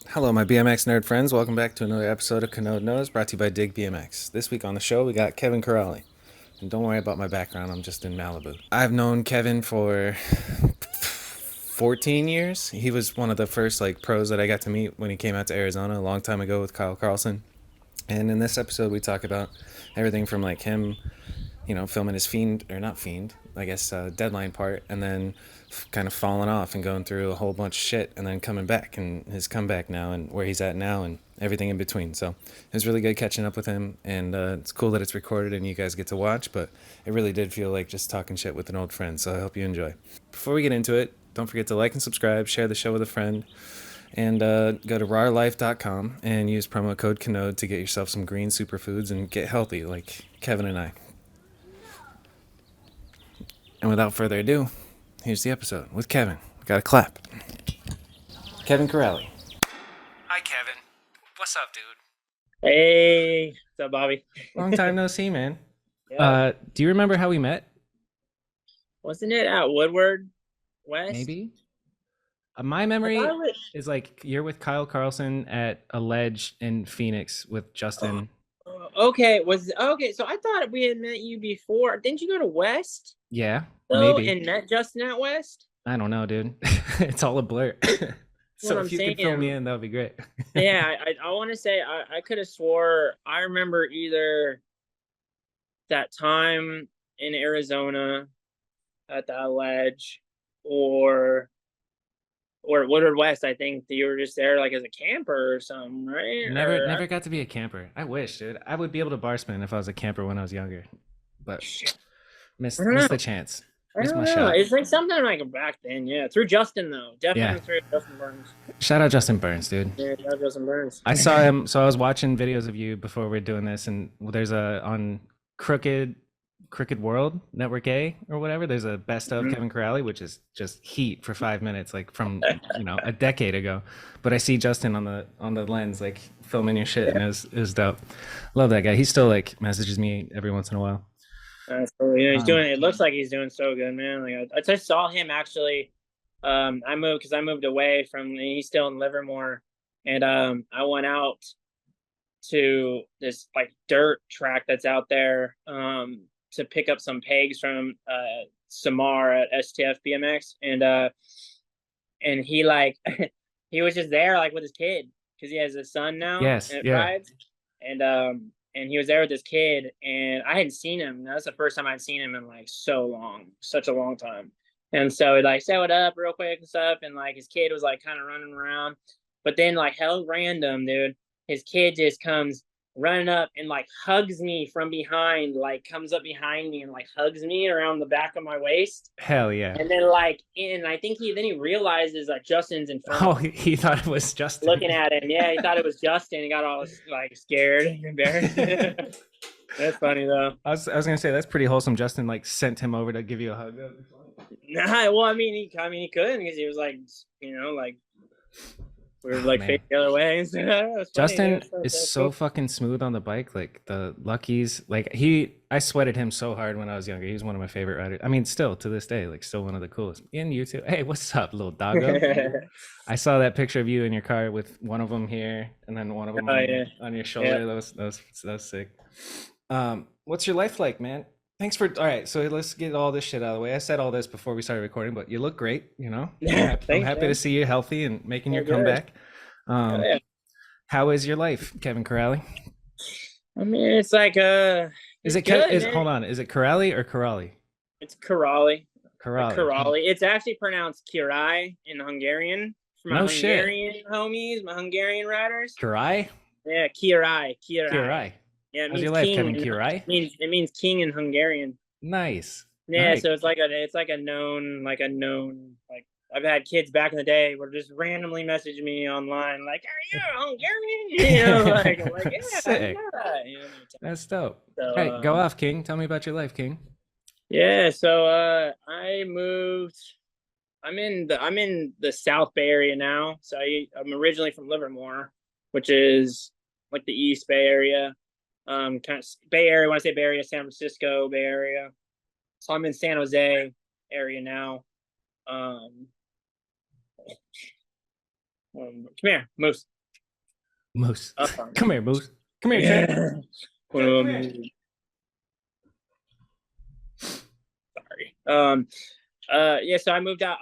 Hello, my BMX nerd friends. Welcome back to another episode of Kanode Knows, brought to you by Dig BMX. This week on the show, we got Kevin Corrali. And don't worry about my background, I'm just in Malibu. I've known Kevin for 14 years. He was one of the first pros that I got to meet when he came out to Arizona a long time ago with Kyle Carlson. And in this episode, we talk about everything from him, filming his Fiend, or not Fiend, I guess, deadline part, and then kind of falling off and going through a whole bunch of shit and then coming back and his comeback now and where he's at now and everything in between. So it was really good catching up with him, and it's cool that it's recorded and you guys get to watch, but it really did feel like just talking shit with an old friend, so I hope you enjoy. Before we get into it, don't forget to like and subscribe, share the show with a friend, and go to rawlife.com and use promo code Kanode to get yourself some green superfoods and get healthy like Kevin and I. And without further ado, here's the episode with Kevin. Got a clap. Kevin Corrali. Hi, Kevin. What's up, dude? Hey, what's up, Bobby? Long time no see, man. Yeah. Do you remember how we met? Wasn't it at Woodward West? Maybe. My I thought memory it was. is you're with Kyle Carlson at a ledge in Phoenix with Oh, Justin. okay, okay. So I thought we had met you before. Didn't you go to West Yeah, though maybe. and met Justin at West? I don't know, dude. It's all a blur. What So I'm if you could fill me saying. in, that would be great. Yeah, I want to say I could have swore I remember either that time in Arizona at that ledge or Woodward West. I think that you were just there like as a camper or something, right? Never got to be a camper. I wish, dude. I would be able to bar spin if I was a camper when I was younger. But I don't missed know. the chance. I Missed don't my know. shot. It's like something like back then, yeah. Through Justin though, Yeah. definitely through Justin Burns. Shout out Justin Burns, dude. Yeah, Justin Burns. I saw him. So I was watching videos of you before we are doing this, and there's a on Crooked World Network A or whatever. There's a best of Mhm. Kevin Corrali, which is just heat for 5 minutes, like from a decade ago. But I see Justin on the lens, like filming your shit, and it was dope. Love that guy. He still messages me every once in a while. So yeah, he's Um, doing. It looks like he's doing so good, man. Like I just saw him actually. I moved because I moved away from. He's still in Livermore, and I went out to this like dirt track that's out there to pick up some pegs from Samar at STF BMX, and he like he was just there like with his kid because he has a son now yes, and it yeah. rides, and he was there with his kid, and I hadn't seen him. That's the first time I'd seen him in like so long, such a long time. And so he like said what up real quick and stuff, and like his kid was like kind of running around, but then like hell random, dude, his kid just comes running up and like hugs me from behind, like comes up behind me and like hugs me around the back of my waist. Hell yeah. And then like, and I think he realizes that Justin's in front Oh, of him, he thought it was Justin. looking at him. Yeah, he thought it was Justin. He got all like scared and embarrassed. That's funny though. I was gonna say that's pretty wholesome. Justin sent him over to give you a hug. Nah, well, I mean, he couldn't because he was like, like we were like Man. facing the other way. So, funny, Justin dude. is so fucking smooth on the bike. Like the Luckies, I sweated him so hard when I was younger. He was one of my favorite riders. I mean, still to this day, still one of the coolest. And you too. Hey, what's up, little doggo? I saw that picture of you in your car with one of them here and then one of them on your shoulder. Yeah. That was sick. What's your life like, man? Thanks for all right. So let's get all this shit out of the way. I said all this before we started recording, but you look great. I'm happy to see you healthy and making your comeback. Yeah. How is your life, Kevin Corrali? I mean, it's like Is it good, hold on? Is it Corrali or Corrali? It's Corrali. Corrali. Corrali. It's actually pronounced Kirai in Hungarian. For my Hungarian homies, my Hungarian riders. Kirai? Yeah, Kirai. Kirai. Yeah, it How's means your life, king. Kevin Kirai? It means king in Hungarian. Nice. Yeah, nice. So it's like a known like I've had kids back in the day where just randomly message me online like, "Are you Hungarian?" I'm like yeah, Sick. I know that. That's dope. So, all right, go off, King. Tell me about your life, King. Yeah, so I moved. I'm in the South Bay Area now. So I'm originally from Livermore, which is like the East Bay Area. Kind of Bay Area. When I say Bay Area, San Francisco Bay Area. So I'm in San Jose area now. Come here, Moose. Moose. Um, Come here, Moose. Come here, Trent. yeah. Trent, come here. Um, sorry. Yeah, so I moved out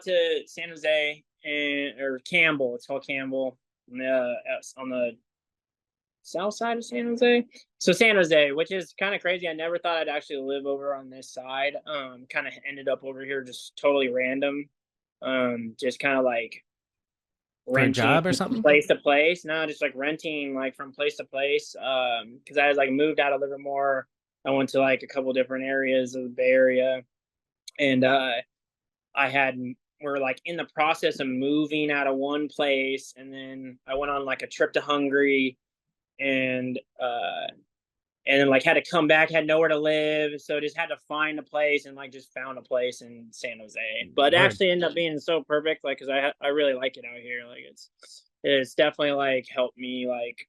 to San Jose and or Campbell. It's called Campbell. On the south side of San Jose. So San Jose, which is kind of crazy. I never thought I'd actually live over on this side. Kind of ended up over here just totally random. Just kind of like For a renting job or something? place to place. No, just like renting like from place to place. Because I was like moved out of Livermore. I went to like a couple different areas of the Bay Area, and I had we're like in the process of moving out of one place, and then I went on like a trip to Hungary, and then like had to come back, had nowhere to live, so just had to find a place, and like just found a place in San Jose. But it Word. actually ended up being so perfect, like because I really like it out here. Like it's definitely like helped me like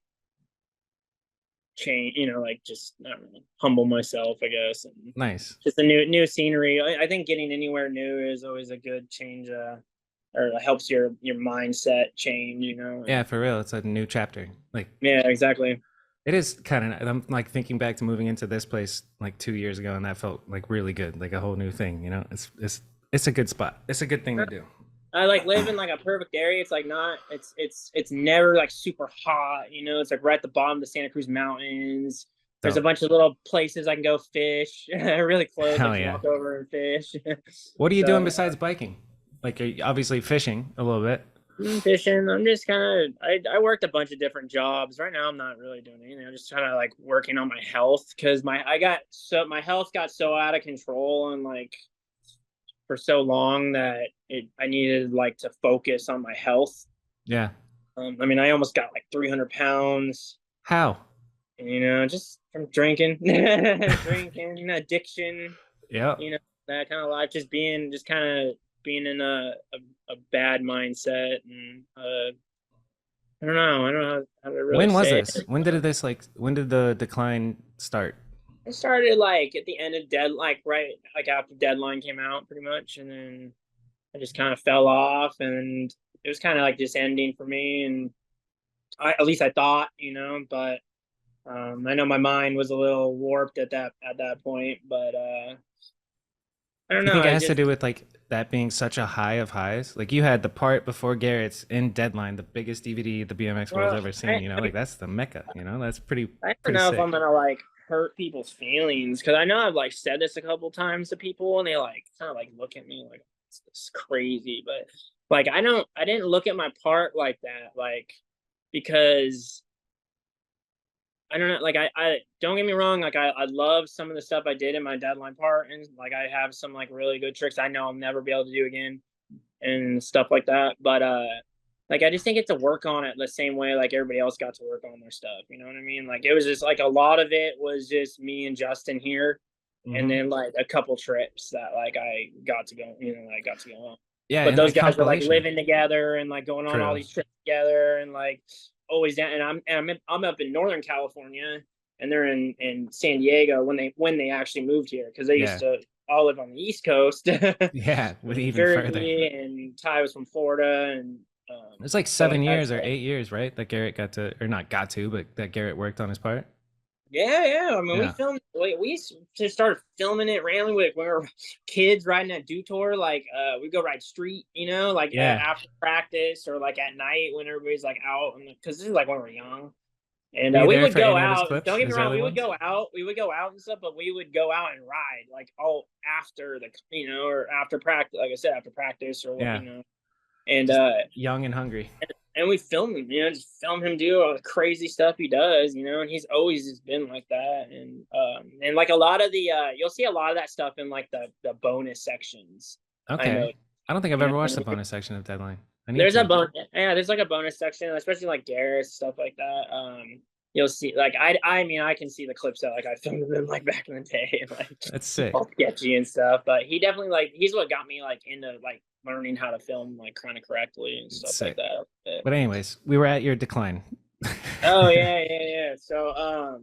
change, like just I don't know, humble myself, I guess, and Nice. just a new scenery. I think getting anywhere new is always a good change, or helps your mindset change, Yeah, and for real. It's a new chapter. Like yeah, exactly. it is kind of. I'm like thinking back to moving into this place like 2 years ago, and that felt like really good, like a whole new thing. It's a good spot. It's a good thing to do. I like live in like a perfect area. It's like not it's never like super hot, it's like right at the bottom of the Santa Cruz Mountains. There's a Dope. bunch of little places I can go fish. Really close. I Hell just yeah. walk over and fish. What are you doing So besides biking? Like, you're obviously fishing a little bit. fishing. I'm just kind of I worked a bunch of different jobs. Right now I'm not really doing anything. I'm just kind of like working on my health because my health got so out of control and like for so long that I needed like to focus on my health. Yeah. I mean, I almost got like 300 pounds, How? just from drinking, drinking, addiction, Yeah. you know, that kind of life, just kind of being in a bad mindset. And I don't know how to really When was say this? it. When did the decline start? I started like at the end of like right, like after deadline came out pretty much. And then I just kind of fell off, and it was kind of like this ending for me. And at least I thought, but I know my mind was a little warped at that point, but I don't Do you know. think it I has to just do with like that being such a high of highs? Like you had the part before Garrett's in Deadline, the biggest DVD the BMX world's well, ever seen. Like that's the mecca. That's I don't pretty know if I'm sick. gonna like hurt people's feelings because I know I've like said this a couple times to people, and they like kind of like look at me like it's crazy, but like I didn't look at my part like that, like because I don't know. Like I don't get me wrong. Like I love some of the stuff I did in my deadline part, and like I have some like really good tricks I know I'll never be able to do again, and stuff like that. But like I just think it's to work on it the same way like everybody else got to work on their stuff. You know what I mean? Like it was just like a lot of it was just me and Justin here, and Hmm. then like a couple trips that like I got to go. I got to go on. Yeah, But and those like guys were like compilation living together and like going on all crew. these trips together and like always down. I'm up in Northern California, and they're in San Diego when they actually moved here because they used Yeah, to all live on the East Coast, yeah, with in even further. Jersey, and Ty was from Florida, and It's like stuff like 7 years or that. 8 years, right? That Garrett got to, or not got to, but that Garrett worked on his part. Yeah. I mean, Yeah, we used to start filming it randomly when we were kids riding at Dew Tour. Like, we go ride street, like yeah. after practice or like at night when everybody's like out, and because this is like when we're young. And Were you we there would for go any of his out. clips, Don't get me his wrong, early ones? we would go out and stuff, but we would go out and ride like all after or after practice, like I said, after practice or what, Yeah, and just young and hungry. we film him, just film him do all the crazy stuff he does, and he's always just been like that. And like a lot of the you'll see a lot of that stuff in like the bonus sections. I Okay, know, I don't think I've you ever watched know, the bonus section of Deadline. I need there's a to. bonus, yeah, there's like a bonus section, especially like Garrett stuff like that. You'll see, like I mean, I can see the clips that like I filmed them like back in the day, like That's sick. all sketchy and stuff. But he definitely like he's what got me like into like learning how to film like kind of correctly and It's stuff like sick. that. But anyways, we were at your decline. Oh yeah. So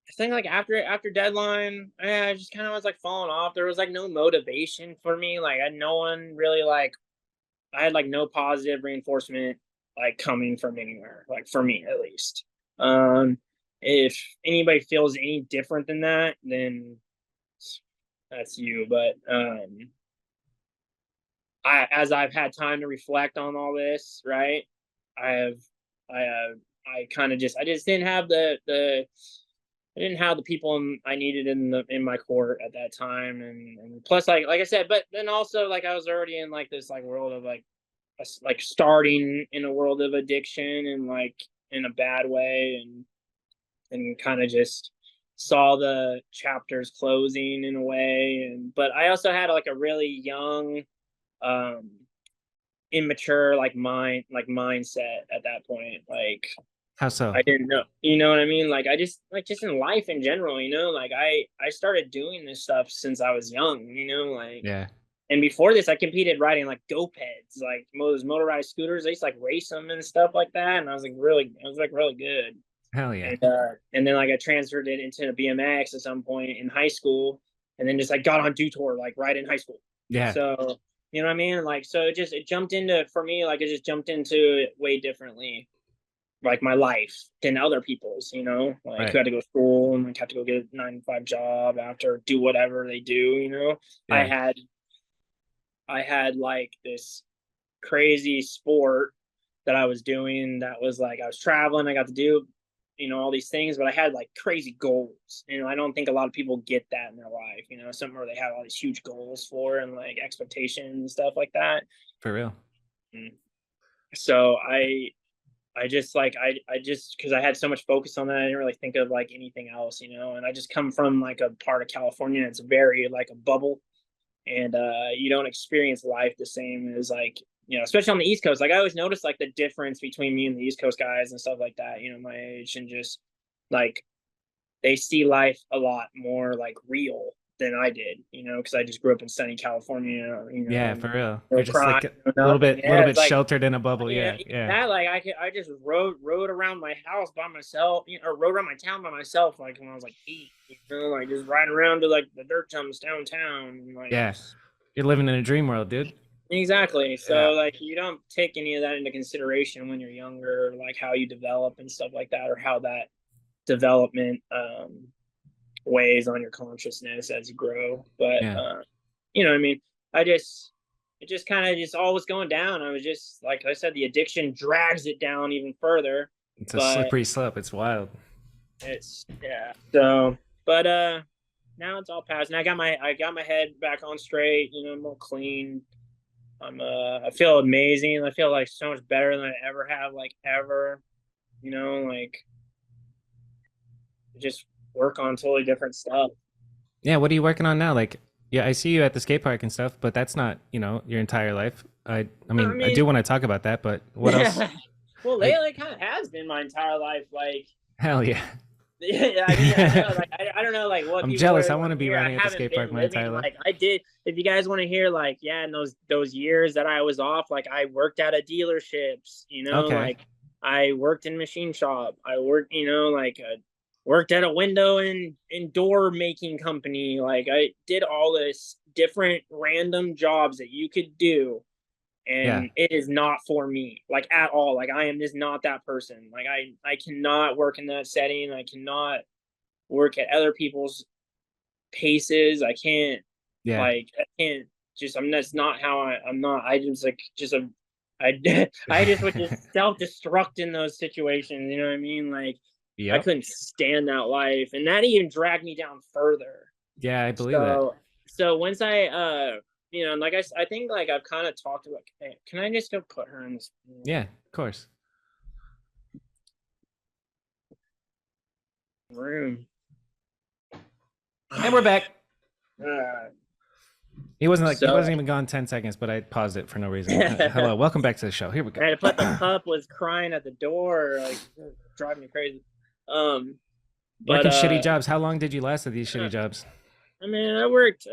I think like after deadline, I just kind of was like falling off. There was like no motivation for me. Like I had no one really like I had like no positive reinforcement. like coming from anywhere, like for me at least. Um, if anybody feels any different than that, then that's you. But as I've had time to reflect on all this, right? I have, I kind of I just didn't have I didn't have the people I needed in my court at that time, and plus, like I said, but then also like I was already in like this like world of like starting in a world of addiction and like in a bad way, and kind of just saw the chapters closing in a way, and but I also had like a really young, um immature like mindset at that point. Like How so? I didn't know, you know what I mean? Like I just like just in life in general, like I started doing this stuff since I was young, like, Yeah. and before this I competed riding like go-peds, like those motorized scooters. I used to like race them and stuff like that, and I was like really good. Hell yeah. And then like I transferred it into a BMX at some point in high school, and then just like got on tour like right in high school. Yeah. So you know what I mean? Like so it jumped into, for me, like it just jumped into it way differently, like my life, than other people's, like Right. who had to go to school and like have to go get a 9 to 5 job after, do whatever they do. I Yeah. had I had like this crazy sport that I was doing, that was like I was traveling, I got to do, all these things, but I had like crazy goals. I don't think a lot of people get that in their life, something where they have all these huge goals for, and like expectations and stuff like that. For real. Mm. So I just like I just, because I had so much focus on that, I didn't really think of like anything else, and I just come from like a part of California that's very like a bubble, and you don't experience life the same as like, especially on the East Coast. Like I always noticed like the difference between me and the East Coast guys and stuff like that, my age, and just like they see life a lot more like real than I did, because I just grew up in sunny California, Yeah, and for real. no You're just crime, like a no little nothing. bit, Yeah, little it's bit like, sheltered in a bubble. Yeah. even Yeah. that, like I just rode around my house by myself, or rode around my town by myself, like when I was like 8, like just riding around to like the dirt jumps downtown, and like Yeah. You're living in a dream world, dude. exactly. So Yeah. like you don't take any of that into consideration when you're younger, like how you develop and stuff like that, or how that development weighs on your consciousness as you grow. But Yeah. what I mean, I just it just kind of just all was going down. I was just, like I said, the addiction drags it down even further. It's a But slippery slope. It's wild. it's, yeah. So but now it's all past. And I got my head back on straight, I'm all clean. I feel amazing. I feel like so much better than I ever have, like ever. Like just work on totally different stuff. Yeah. What are you working on now? Like, yeah, I see you at the skate park and stuff, but that's not, your entire life. I I mean, I do mean, want to talk about that, but what else? well, I, lately it kind of has been my entire life. Like, hell yeah. yeah, I mean, I know, like, I don't know, like, what I'm people jealous. I want want to to be hear. I riding at the haven't skate park been my entire living life. like I did. If you guys want to hear, like, yeah, in those years that I was off, like, I worked at a dealerships, Okay. like, I worked in machine shop. I worked, like, worked at a window and door making company. Like, I did all this different random jobs that you could do, Yeah. and it is not for me, like, at all. Like, I am just not that person. Like, I cannot work in that setting. I cannot work at other people's paces. I can't, Yeah. like, I can't just, that's not how I'm not, I just like just a I I just would just self-destruct in those situations, you know what I mean? Like I Yep. couldn't stand that life, and that even dragged me down further. Yeah, I believe that. So once like I think like I've kind of talked about, hey, can I just go put her in this Yeah, of course. room? And we're back. Uh, He so wasn't even gone 10 seconds, but I paused it for no reason. Hello, welcome back to the show. Here we I go. had to put the pup was crying at the door, like driving me crazy. But Working shitty jobs. How long did you last at these shitty jobs? I mean, I worked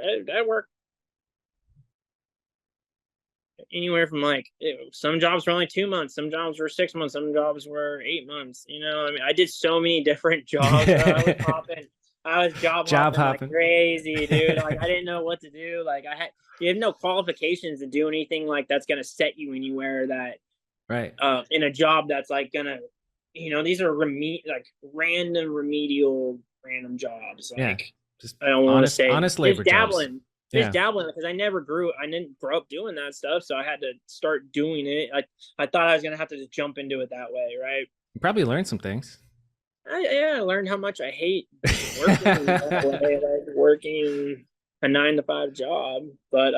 anywhere from like, some jobs were only 2 months, some jobs were 6 months, some jobs were 8 months. I mean, I did so many different jobs. I was job Job hopping like hopping. crazy, dude. Like I didn't know what to do. Like you have no qualifications to do anything like that's gonna set you anywhere that Right. in a job that's like gonna, these are like random jobs. Yeah. Like, Just I don't want to say honest labor jobs. just Yeah. dabbling because I didn't grow up doing that stuff, so I had to start doing it. I thought I was gonna have to just jump into it that way, right? You probably learned some things. I learned how much I hate working that way, like working a 9 to 5 job. But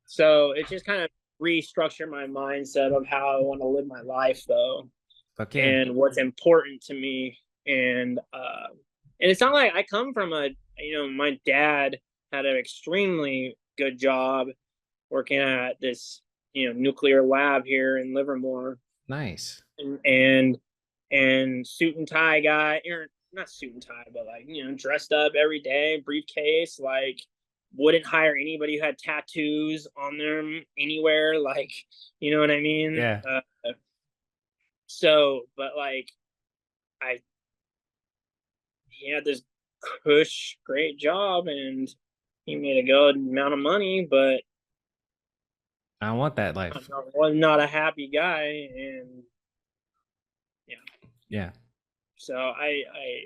so it just kind of restructured my mindset of how I want to live my life, though, Fuck yeah. and what's important to me. And it's not like I come from my dad had an extremely good job working at this nuclear lab here in Livermore, Nice. and suit and tie guy, or not suit and tie, but like dressed up every day, briefcase, like wouldn't hire anybody who had tattoos on them anywhere, like, you know what I mean? Yeah. So, but like, I he had this great job, and he made a good amount of money, but I want that I life. was not a happy guy, and yeah. Yeah. So I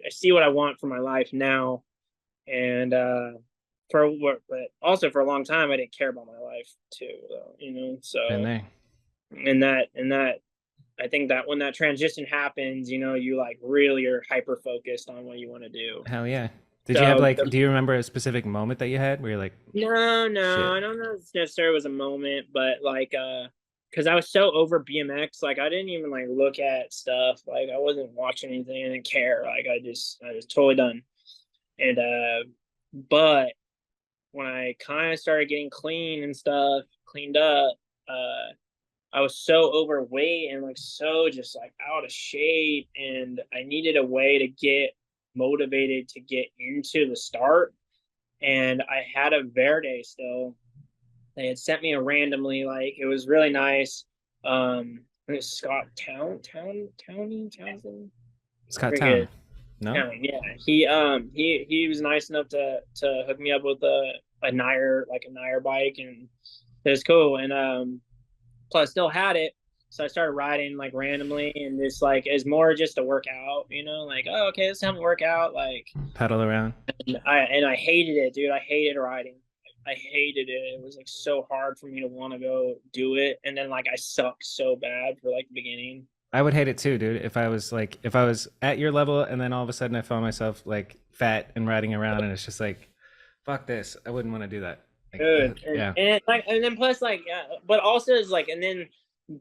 see what I want for my life now, and but also for a long time I didn't care about my life too, though, Been so there. and that I think that when that transition happens, you like really are hyper focused on what you want to do. Hell yeah. Did you have So like, do you remember a specific moment that you had where you're like, no, shit? I don't know if necessarily was a moment, but like because I was so over BMX, like I didn't even like look at stuff, like I wasn't watching anything, I didn't care, like I was totally done. And but when I kind of started getting clean and stuff, cleaned up, I was so overweight and like so just like out of shape, and I needed a way to get motivated to get into the start. And I had a Verde still. They had sent me a randomly, like it was really nice. It was Scott Townsend. I Scott Town? forget. No? Yeah. He was nice enough to hook me up with a Nair bike, and it was cool. And plus I still had it, so I started riding like randomly, and just like it's more just to work out, like, oh, okay, this is how we work out, like. Pedal around. And I hated it, dude. I hated riding. I hated it. It was like so hard for me to want to go do it, and then like I sucked so bad for like the beginning. I would hate it too, dude. If I was at your level and then all of a sudden I found myself like fat and riding around and it's just like, fuck this. I wouldn't want to do that. Like, Good. And yeah. like, and then plus like, but also is like, and then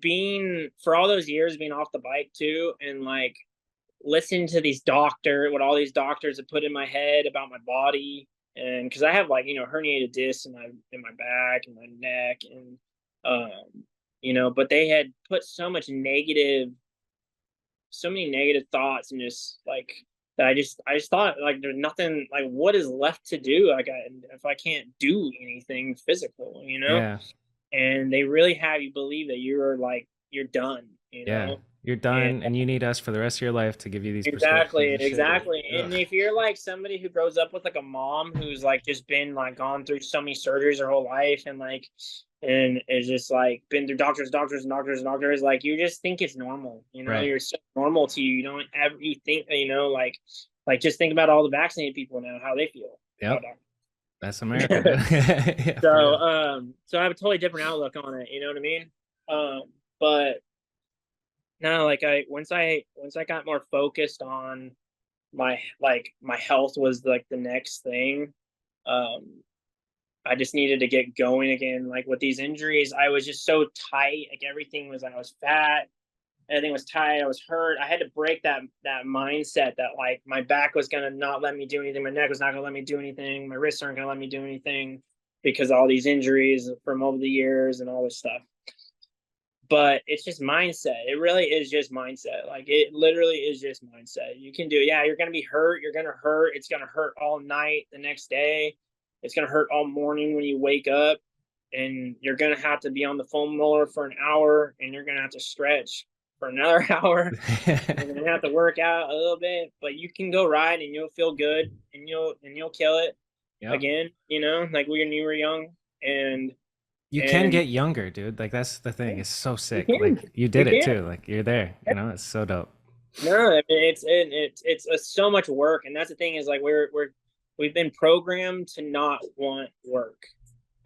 being for all those years being off the bike too, and like listening to what all these doctors have put in my head about my body, and because I have like herniated discs in my back and my neck, and but they had put so many negative thoughts, and just like that I just thought like there's nothing, like what is left to do, like if I can't do anything physical, Yeah. and they really have you believe that you're done, Yeah. You're and done and you need us for the rest of your life to give you these prescriptions exactly, and shit. exactly. And Ugh. if you're like somebody who grows up with like a mom who's like just been like gone through so many surgeries her whole life, and is just like been through doctors, like you just think it's normal, Right. you're so normal to you. You don't ever you think, like just think about all the vaccinated people now, how they feel about Yep. That's America, doctors. dude. Yeah, So for real. so I have a totally different outlook on it, you know what I mean? But no, like once I got more focused on my health was like the next thing. Um, I just needed to get going again. Like with these injuries, I was just so tight. Like everything was, I was fat, everything was tight. I was hurt. I had to break that mindset that like my back was gonna not let me do anything, my neck was not gonna let me do anything, my wrists aren't gonna let me do anything because of all these injuries from over the years and all this stuff. But it's just mindset. It really is just mindset. Like it literally is just mindset. You can do, yeah, you're gonna be hurt, you're gonna hurt, it's gonna hurt all night the next day, it's gonna hurt all morning when you wake up, and you're gonna have to be on the foam roller for an hour, and you're gonna have to stretch for another hour. You're gonna have to work out a little bit, but you can go ride and you'll feel good, and you'll kill it Yep. again, like when you were young. And You can And get younger, dude. Like that's the thing. It's so you sick. can, Like you you did it can. too. Like you're there. You know, it's so dope. No, I mean it's so much work, and that's the thing is like we've been programmed to not want work.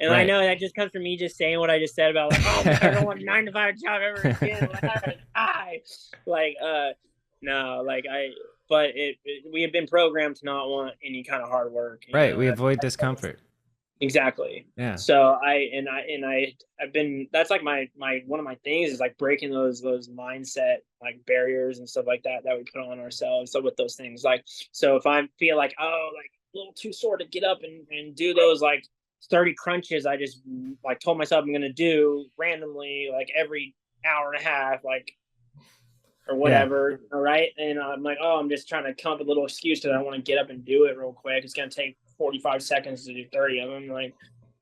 And I Right. know that just comes from me just saying what I just said about like, oh man, I don't want a 9 to 5 job ever again. Like I gotta die. Like no, like but we have been programmed to not want any kind of hard work, you Right. know. We avoid discomfort. Exactly. Yeah. So I've been that's like my one of my things is like breaking those mindset like barriers and stuff like that we put on ourselves. So with those things like so if I feel like oh like a little too sore to get up and do those like 30 crunches I just like told myself I'm gonna do randomly like every hour and a half like or Yeah. whatever. All right. And I'm like, oh, I'm just trying to come up with a little excuse because I want to get up and do it real quick. It's gonna take 45 seconds to do 30 of them. Like,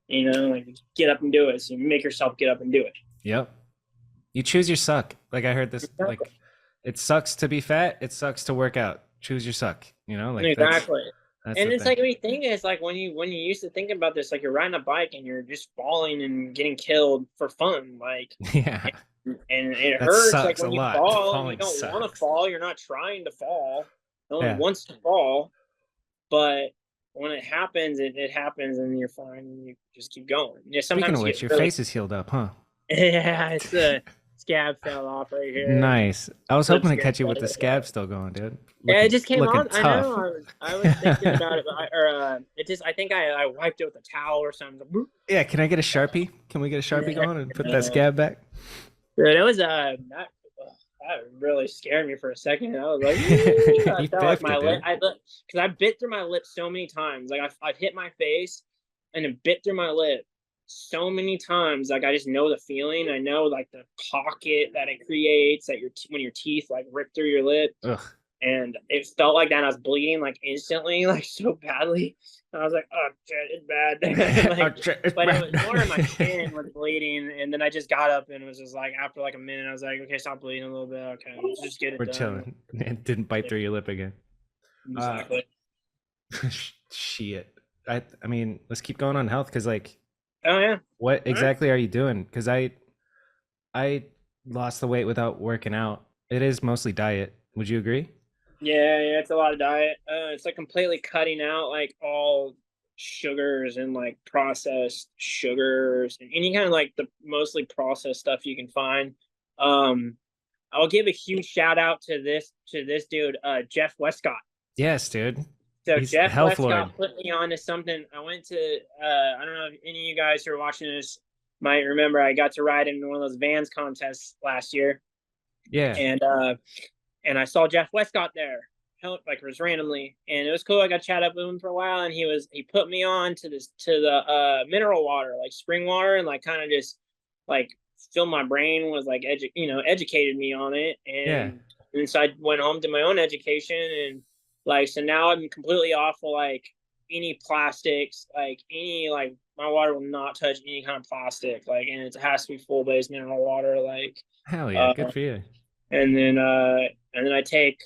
you know, like get up and do it. So you make yourself get up and do it. Yep. You choose your suck. Like I heard this. Exactly. Like it sucks to be fat. It sucks to work out. Choose your suck. You know, like Exactly. that's And the it's thing. like we think it's like when you used to think about this, like you're riding a bike and you're just falling and getting killed for fun, like Yeah. and it That hurts like sucks a when you lot. fall and you Falling don't want to sucks. fall, you're not trying to fall. No one Yeah. wants to fall, but when it happens, it happens and you're fine and you just keep going. Yeah, Speaking of sometimes you which, get your really face is healed up, huh? yeah, it's a scab fell off right here. Nice. I was hoping Lip's to getting catch you with the better. scab still going, dude. Yeah, it Looking just came looking on. I tough. know. I was thinking about it, it just. I think I wiped it with a towel or something. Yeah, can I get a Sharpie? Can we get a Sharpie Yeah. going and put that scab back? Dude, it was that really scared me for a second. I was like, I You felt like biffed my it, lip. dude. Because I bit through my lip so many times. Like I've hit my face, and it bit through my lip so many times. Like I just know the feeling. I know like the pocket that it creates that when your teeth like rip through your lip, Ugh. and it felt like that. And I was bleeding like instantly, like so badly. And I was like, oh shit, it's bad. Like, but it was more in my chin was bleeding, and then I just got up and was just like, after like a minute, I was like, okay, stop bleeding a little bit. Okay, let's just get it We're done. chilling. It didn't bite Yeah, through your lip again. Uh, exactly. shit. I mean, let's keep going on health because like, Oh yeah. what All right. exactly are you doing? Because I lost the weight without working out. It is mostly diet. Would you agree? Yeah, it's a lot of diet. It's like completely cutting out like all sugars and like processed sugars and any kind of like the mostly processed stuff you can find. Um, I'll give a huge shout out to this dude, Jeff Westcott. Yes, dude. So He's the Jeff health lord. Westcott put me on to something. I went to I don't know if any of you guys who are watching this might remember I got to ride in one of those Vans contests last year, Yeah. and I saw Jeff Westcott there, like it was randomly, and it was cool. I got to chat up with him for a while, and he put me on to the mineral water, like spring water, and like kind of just like filled my brain was like educated me on it, Yeah. and so I went home to my own education, and like so now I'm completely off of like any plastics, like any like my water will not touch any kind of plastic, like and it has to be full base mineral water, like Hell yeah. uh, Good for you. and then I take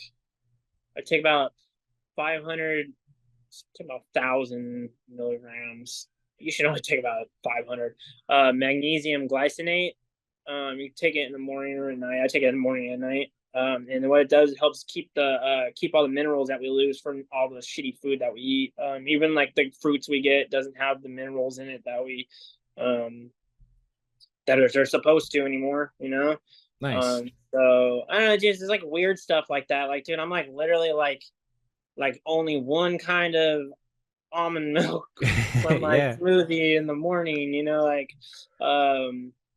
about 500 to about 1,000 milligrams. You should only take about 500. Magnesium glycinate. You take it in the morning or at night. I take it in the morning and at night. And what it does, it helps keep all the minerals that we lose from all the shitty food that we eat. Even like the fruits we get doesn't have the minerals in it that we um, they're supposed to anymore. You know. Nice. So I don't know, just it's like weird stuff like that. Like, dude, I'm like literally like only one kind of almond milk for my Yeah. smoothie in the morning, you know, like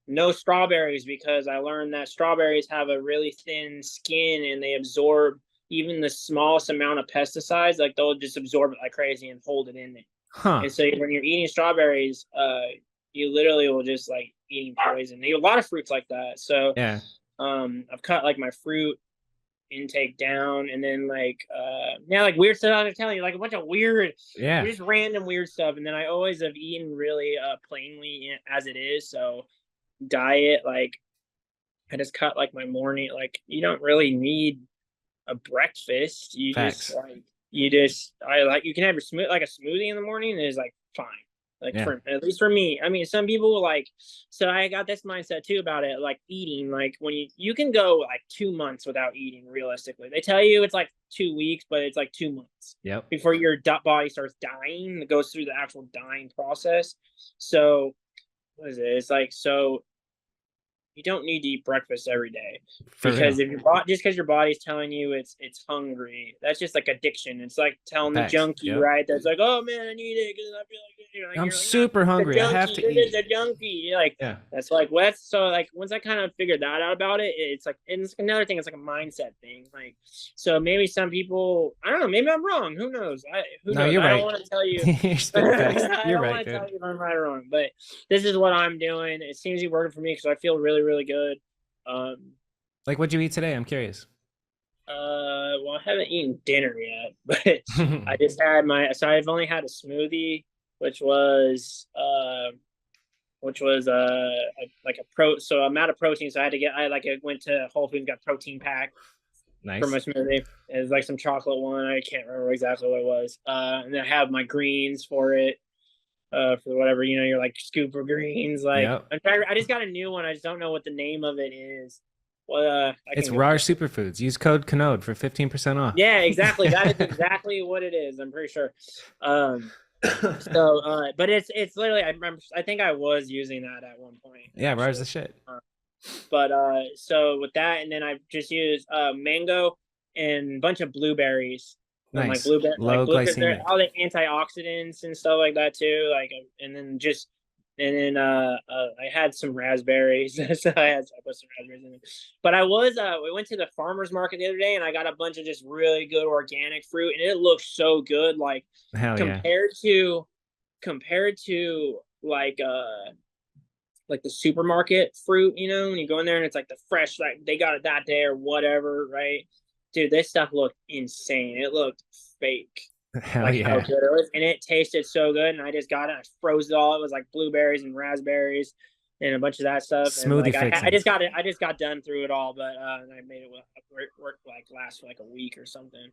no strawberries because I learned that strawberries have a really thin skin and they absorb even the smallest amount of pesticides, like they'll just absorb it like crazy and hold it in there. Huh. And so when you're eating strawberries, you literally will just like eating poison. You have a lot of fruits like that. So Yeah. I've cut like my fruit intake down, and then like yeah, like weird stuff. I'm telling you, like a bunch of weird, Yeah. just random weird stuff. And then I always have eaten really plainly as it is. So diet, like I just cut like my morning. Like you don't really need a breakfast. You just Facts. like you just I like you can have your smooth like a smoothie in the morning is like fine. Like Yeah. for at least for me. I mean, some people like so I got this mindset too about it, like eating. Like when you can go like 2 months without eating realistically. They tell you it's like 2 weeks, but it's like 2 months Yep. before your body starts dying. It goes through the actual dying process. So what is it? It's like so you don't need to eat breakfast every day For real. because if your body just because your body's telling you it's hungry, that's just like addiction. It's like telling the Facts. junkie, Yep. right? That's like, oh man, I need it because I feel like I'm you're like, no, super the hungry. I have junkie, to you're just eat. a junkie. You're like Yeah. that's like what's so like once I kind of figured that out about it, it's like and it's another thing. It's like a mindset thing. Like so maybe some people, I don't know. Maybe I'm wrong. Who knows? Who No, knows? you're I don't right. want to tell you. You're spitting facts. I You're don't right, want to tell dude. you if I'm right or wrong, but this is what I'm doing. It seems to be working for me because I feel really, really good. Um, Like, what'd you eat today? I'm curious. well, I haven't eaten dinner yet, but I just had so I've only had a smoothie, which was like a so I'm out of protein, so I went to Whole Foods, got protein pack for my Nice. smoothie. It was like some chocolate one. I can't remember exactly what it was. And then I have my greens for it. For whatever, you're like scoop of greens. Like Yep. I just got a new one. I just don't know what the name of it is. Well, I It's can go RAR get it. Superfoods. Use code Kanode for 15% off. Yeah, exactly. That is exactly what it is. I'm pretty sure. But it's literally. I think I was using that at one point. Yeah, RAR's Actually. the shit. So with that, and then I've just used mango and a bunch of blueberries. And like Nice. blueberry, like Low blue, they're glycemic. all the antioxidants and stuff like that too. Like, I had some raspberries, so I put some raspberries in it. But we went to the farmer's market the other day, and I got a bunch of just really good organic fruit, and it looks so good. Like Hell yeah. compared to like the supermarket fruit, when you go in there and it's like the fresh, like they got it that day or whatever, right? Dude, this stuff looked insane. It looked fake. Hell Like how yeah. good it was. And it tasted so good. And I just got it. I froze it all. It was like blueberries and raspberries and a bunch of that stuff. And Smoothie like I just fixings. got it. I just got done through it all, but and I made it work like last for like a week or something.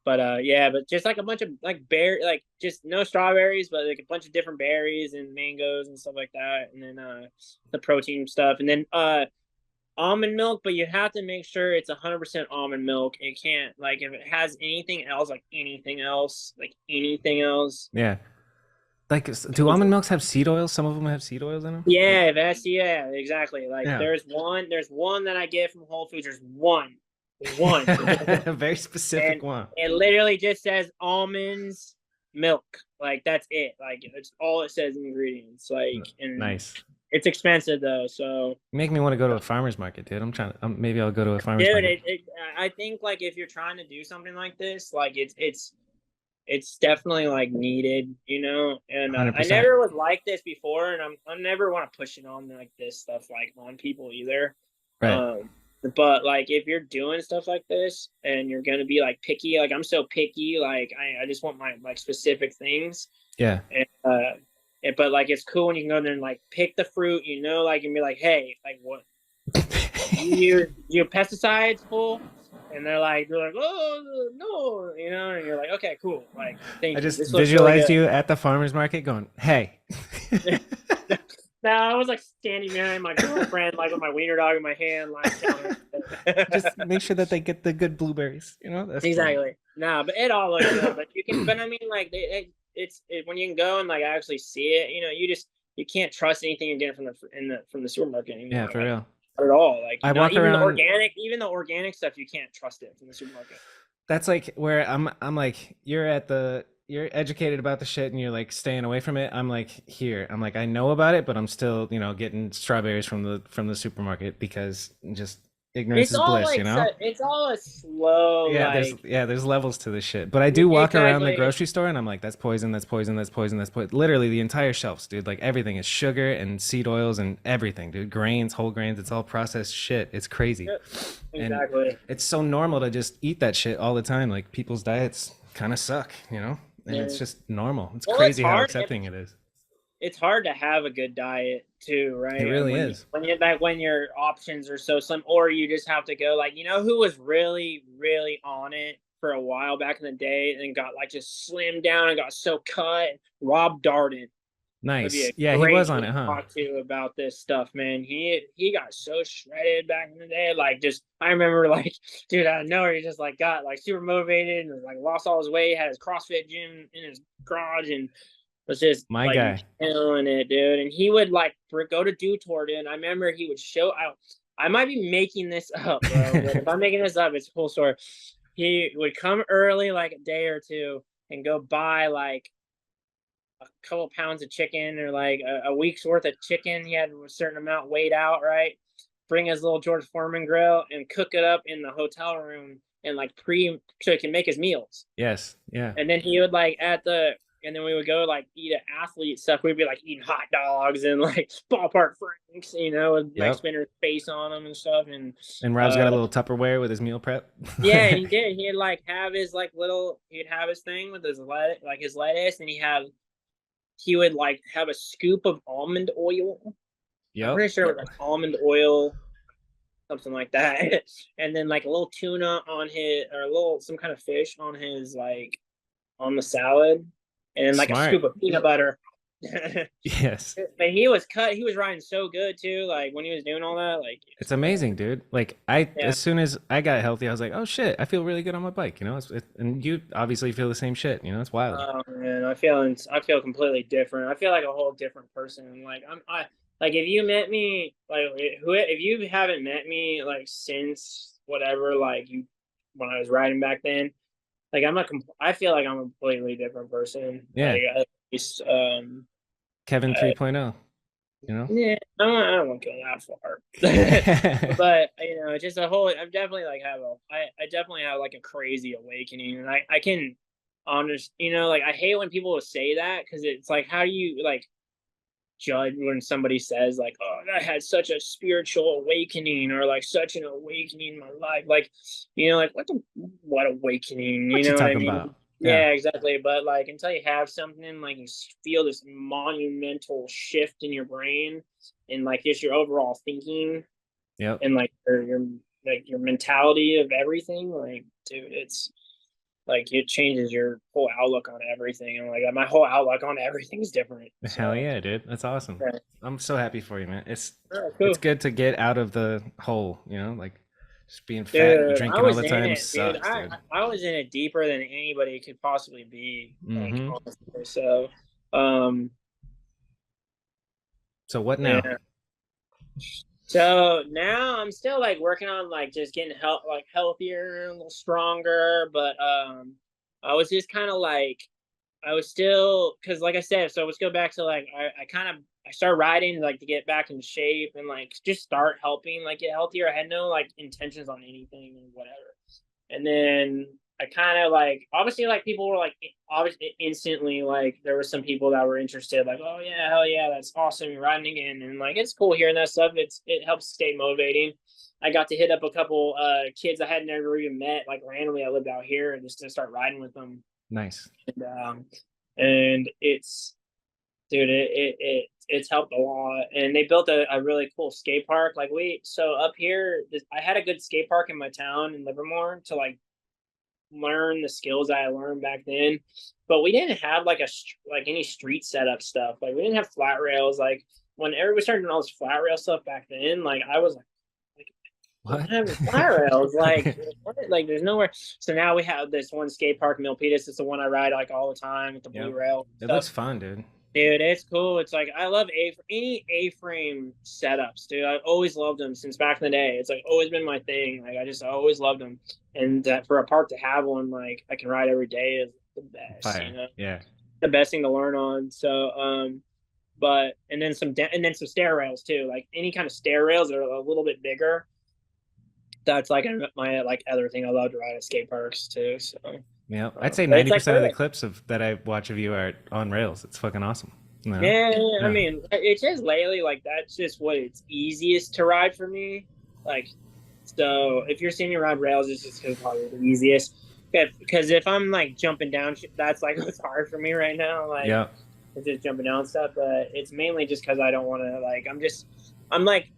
But yeah, but just like a bunch of like like just no strawberries, but like a bunch of different berries and mangoes and stuff like that. And then the protein stuff. And then almond milk, but you have to make sure it's 100% almond milk. It can't, like, if it has anything else, like anything else. Yeah. Like, do almond milks have seed oils? Some of them have seed oils in them. Yeah, yeah, exactly. Like Yeah. there's one that I get from Whole Foods. There's one, A very specific and one. it literally just says almonds milk. Like that's it. Like it's all it says in ingredients. Like, and Nice. it's expensive though, so Make me want to go to a farmer's market, dude. I'm trying to. Maybe I'll go to a farmer's dude, market. I think like if you're trying to do something like this, like it's definitely like needed, And I 100%. never was like this before, and I never want to push it on like this stuff like on people either. Right. But like if you're doing stuff like this and you're gonna be like picky, like I'm so picky, like I just want my like specific things. Yeah. And but like it's cool when you can go there and like pick the fruit, like and be like, hey, like what your pesticides full, and they're like, oh no, and you're like, okay, cool, like thank I you. just This looks visualized really you at the farmer's market going, "Hey." good. No, I was like standing behind my girlfriend, like with my wiener dog in my hand, like Just make sure that they get the good blueberries. That's exactly. No, but it all looks good. But you can, but I mean, like it's when you can go and like actually see it, you can't trust anything you get from the supermarket anymore. Yeah, for real. Not at all. Like I walk even around. even the organic stuff, you can't trust it from the supermarket. That's like where I'm like, you're educated about the shit and you're like staying away from it. I'm like, here. I'm like, I know about it, but I'm still, getting strawberries from the supermarket because just ignorance is bliss, It's all a slow. Yeah, there's levels to this shit. But I do walk around the grocery store and I'm like, that's poison, that's poison, that's poison, that's poison. Literally the entire shelves, dude. Like everything is sugar and seed oils and everything, dude. Grains, whole grains, it's all processed shit. It's crazy. Yep, exactly. And it's so normal to just eat that shit all the time. Like people's diets kind of suck, And it's just normal. It's crazy how accepting it is. It's hard to have a good diet too, right? It really is. When your options are so slim, or you just have to go like, who was really, really on it for a while back in the day and got like just slimmed down and got so cut? Rob Darden. would be Nice. a Yeah, he great was on dude it, to huh? talk to about this stuff, man. He got so shredded back in the day. Like, just I remember, like, dude, out of nowhere, he just like got like super motivated and like lost all his weight, had his CrossFit gym in his garage, and was just My like guy. killing it, dude. And he would like go to do tour, dude. And I remember he would show out. I might be making this up, bro, but if I'm making this up, it's a full story. He would come early, like a day or two, and go buy like a couple pounds of chicken or like a week's worth of chicken. He had a certain amount weighed out, right? Bring his little George Foreman grill and cook it up in the hotel room and like so he can make his meals. Yes. Yeah. And then he would like and then we would go like eat at athlete stuff. We'd be like eating hot dogs and like ballpark franks, with like Yep. Spinner's face on them and stuff. And And Rob's got a little Tupperware with his meal prep. yeah, he did. He'd like have his like he'd have his thing with his lettuce, and he would like have a scoop of almond oil. I'm Yep. pretty sure it was like almond oil, something like that. And then like a little tuna on his, or a little some kind of fish on his like on the salad, and then like a Smart. scoop of peanut butter. Yes. But he was riding so good too. Like when he was doing all that, like It's amazing, dude. Like I, yeah. as soon as I got healthy, I was like, oh shit, I feel really good on my bike. And you obviously feel the same shit. It's wild. Oh man, I feel completely different. I feel like a whole different person. Like I like if you met me, like if you haven't met me like since whatever, like you when I was riding back then, like I feel like I'm a completely different person. Yeah. Like at least Kevin uh, 3.0, you know? yeah, I don't want to go that far. But just a whole. I definitely have like a crazy awakening, and I can like I hate when people say that because it's like how do you like judge when somebody says like, oh, I had such a spiritual awakening or like such an awakening in my life, like like what awakening, you What you know what I talking mean? about? Yeah. Yeah, exactly. But like until you have something like you feel this monumental shift in your brain and like just your overall thinking Yep. and like your mentality of everything, like dude, it's like it changes your whole outlook on everything. And like my whole outlook on everything is different. Hell So yeah, dude. That's awesome. yeah. I'm so happy for you, man. It's All right, it's cool. good to get out of the hole, like just being fat and Dude, I drinking all was the in time it, dude. sucks, I dude. I was in it deeper than anybody could possibly be, like Mm-hmm. honestly. So, um, So what now? yeah. So now I'm still like working on like just getting healthier, a little stronger, but I was just kind of like I was still because like I said, so let's go back to like I started riding like to get back in shape and like just start helping like get healthier. I had no like intentions on anything or whatever. And then I kind of like obviously like people were like obviously instantly like there were some people that were interested like, oh yeah, hell yeah, that's awesome, you're riding again. And like it's cool hearing that stuff. It helps stay motivating. I got to hit up a couple kids I had never even met like randomly. I lived out here and just to start riding with them. Nice. And it's dude it's helped a lot. And they built a really cool skate park. Like so up here I had a good skate park in my town in Livermore to like learn the skills I learned back then, but we didn't have like like any street setup stuff. Like we didn't have flat rails. Like when everybody started doing all this flat rail stuff back then, like I was like we What? don't have flat rails. Like what? Like there's nowhere. So now we have this one skate park, Milpitas. It's the one I ride like all the time with the blue Yep. rail It stuff. looks fun, dude. Dude, it's cool. It's like I love any A-frame setups, dude. I've always loved them since back in the day. It's like always been my thing. Like I always loved them, and for a park to have one like I can ride every day is the best. Fire. Yeah. The best thing to learn on. So, but and then some stair rails too. Like any kind of stair rails that are a little bit bigger. That's like my like other thing I love to ride at skate parks too. So Yeah. I'd say but it's like 90% of the perfect. clips that I watch of you are on rails. It's fucking awesome. Yeah, yeah, I Yeah. mean, it's just lately like that's just what it's easiest to ride for me. Like, so if you're seeing me ride rails, it's just probably the easiest. Because if I'm like jumping down, that's like what's hard for me right now. Like, Yeah. it's just jumping down stuff. But it's mainly just because I don't want to. Like, I'm like,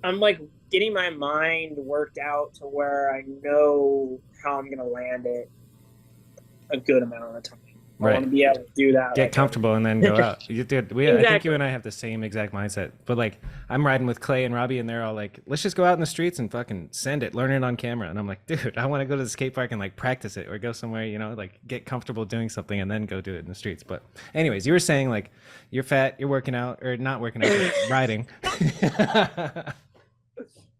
I'm like getting my mind worked out to where I know how I'm gonna land it a good amount of time. I want Right. to be able to do that Get like comfortable and then go out. Dude, I think you exactly. and I have the same exact mindset. But like, I'm riding with Clay and Robbie, and they're all like, "Let's just go out in the streets and fucking send it, learn it on camera." And I'm like, "Dude, I want to go to the skate park and like practice it, or go somewhere, like get comfortable doing something and then go do it in the streets." But, anyways, you were saying like, you're fat, you're working out, or not working out, but riding.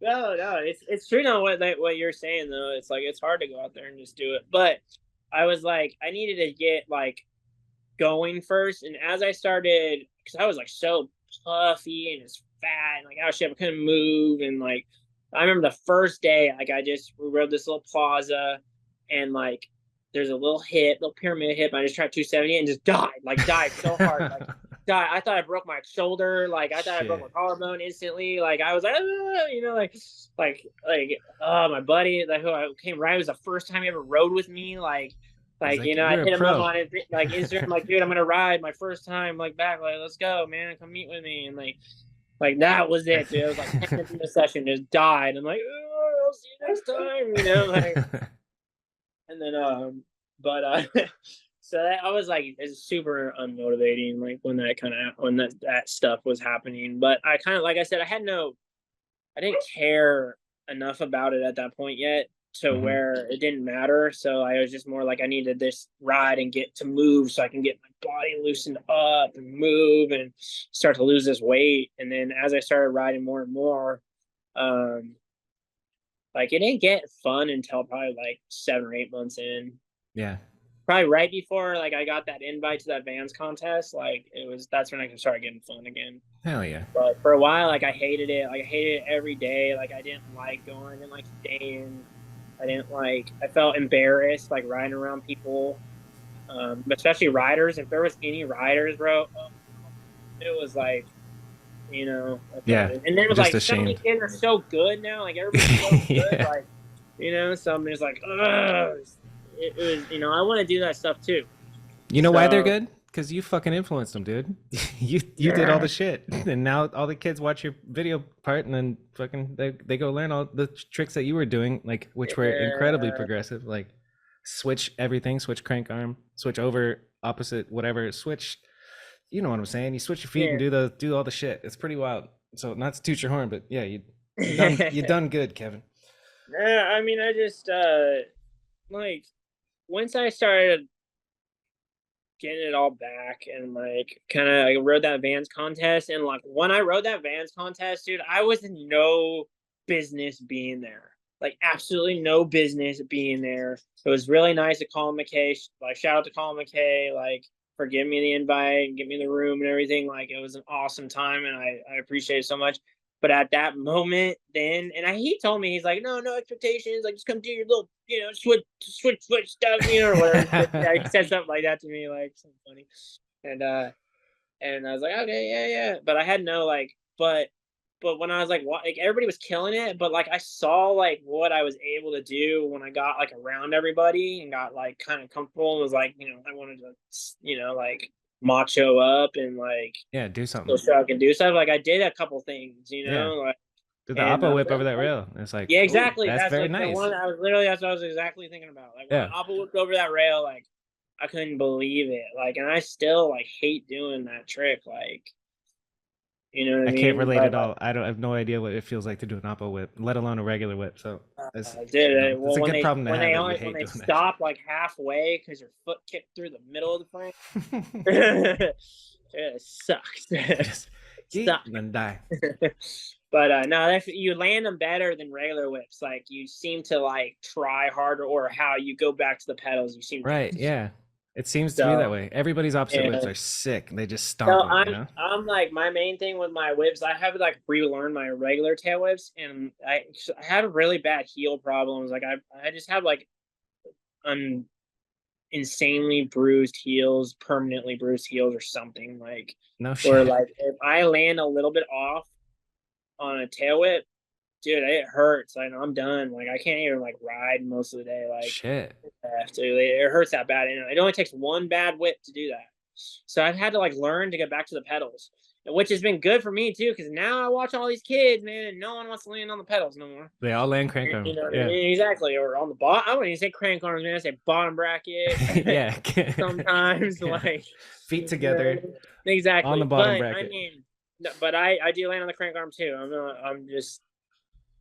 No, it's true on what you're saying though. It's like it's hard to go out there and just do it. But I was like, I needed to get like going first, and as I started, because I was like so puffy and just fat, and like oh shit, I couldn't move, and like I remember the first day, like we rode this little plaza, and like there's a little pyramid hip. I just tried 270 and just died so hard, like died. I thought I broke my shoulder, like I thought I broke my Shit. collarbone instantly. Like I was like, ah, oh my buddy, like who I came right, it was the first time he ever rode with me, He's like, I "You're a hit him up pro." on it, like Instagram, like, dude, I'm gonna ride my first time, like back, like, let's go, man, come meet with me, and like that was it, dude. It was like 10 minutes into the session, just died. I'm like, oh, I'll see you next time, like, and then but so I was like, it's super unmotivating, like when that stuff was happening. But I kind of, like I said, I didn't care enough about it at that point yet to Hmm. where it didn't matter. So I was just more like I needed this ride and get to move so I can get my body loosened up and move and start to lose this weight. And then as I started riding more and more, um, like it didn't get fun until probably like 7 or 8 months in. Yeah. Probably right before like I got that invite to that Vans contest, like that's when I started getting fun again. Hell yeah. But for a while, like I hated it. Like I hated it every day. Like I didn't like going. I didn't like staying. I didn't like. I felt embarrassed like riding around people, especially riders. If there was any riders, bro, it was like I felt Yeah. it. And then it was Just like so many ashamed. kids are so good now. Like everybody's so good. Yeah. Like so I'm just like, ugh. It was I want to do that stuff too. You know why they're So good? Because you fucking influenced them, dude. You did all the shit, and now all the kids watch your video part, and then fucking they go learn all the tricks that you were doing, like which were incredibly yeah, progressive. Like switch everything, switch crank arm, switch over opposite, whatever. Switch. You know what I'm saying? You switch your feet and do all the shit. It's pretty wild. So not to toot your horn, but yeah, you yeah. done good, Kevin. Yeah, I mean, I just like once I started getting it all back and like kind of I rode that Vans contest, and like when I rode that Vans contest, dude, I was in no business being there. Like absolutely no business being there. It was really nice to Colin McKay. Like shout out to Colin McKay, like for giving me the invite and give me the room and everything. Like it was an awesome time, and I appreciate it so much. But at that moment, then, and he told me, he's like, no expectations, like just come do your little, switch stuff, or whatever. Yeah, he said something like that to me, like something funny, and and I was like, okay, yeah. But I had no like, but when I was like everybody was killing it, but like I saw like what I was able to do when I got like around everybody and got like kind of comfortable and was like, I wanted to, like macho up and like Yeah, do so something. sure I can do stuff. Like I did a couple things, Yeah, like do the and oppo whip over that rail. It's like, yeah, oh, exactly. that's That's very like the nice. one that's what I was exactly thinking about. Like when I Yeah. Apple whipped over that rail, like I couldn't believe it. Like, and I still like hate doing that trick. Like, you know what I I can't mean? relate But at all. I have no idea what it feels like to do an oppo whip, let alone a regular whip. So did it it's well a good problem to have that you when hate they doing that shit. stop like halfway because your foot kicked through the middle of the frame. It sucks. Just yeet Sucks. and then die. But no, you land them better than regular whips. Like you seem to like try harder, or how you go back to the pedals. You seem to Right? Yeah. It seems to be that so. way. Everybody's opposite whips And are sick. They just so stomp them. I'm like my main thing with my whips. I have to like relearn my regular tail whips, and I have really bad heel problems. Like I just have like un insanely bruised heels, permanently bruised heels, or something like. No Or shit. like if I land a little bit off on a tail whip, dude, it hurts. I'm done. Like I can't even like ride most of the day. Like Shit. I have to. It hurts that bad, and it only takes one bad whip to do that. So I've had to like learn to get back to the pedals. which has been good for me too, because now I watch all these kids, man, and no one wants to land on the pedals no more. They all land crank You arm. know what I Yeah. mean? Exactly. Or on the bottom. I wouldn't even say crank arms, man. I say bottom bracket. Yeah. Sometimes, Yeah. like, Feet you know what I together mean? on the Exactly. bottom But I bracket. mean, but I do land on the crank arm too. I'm just,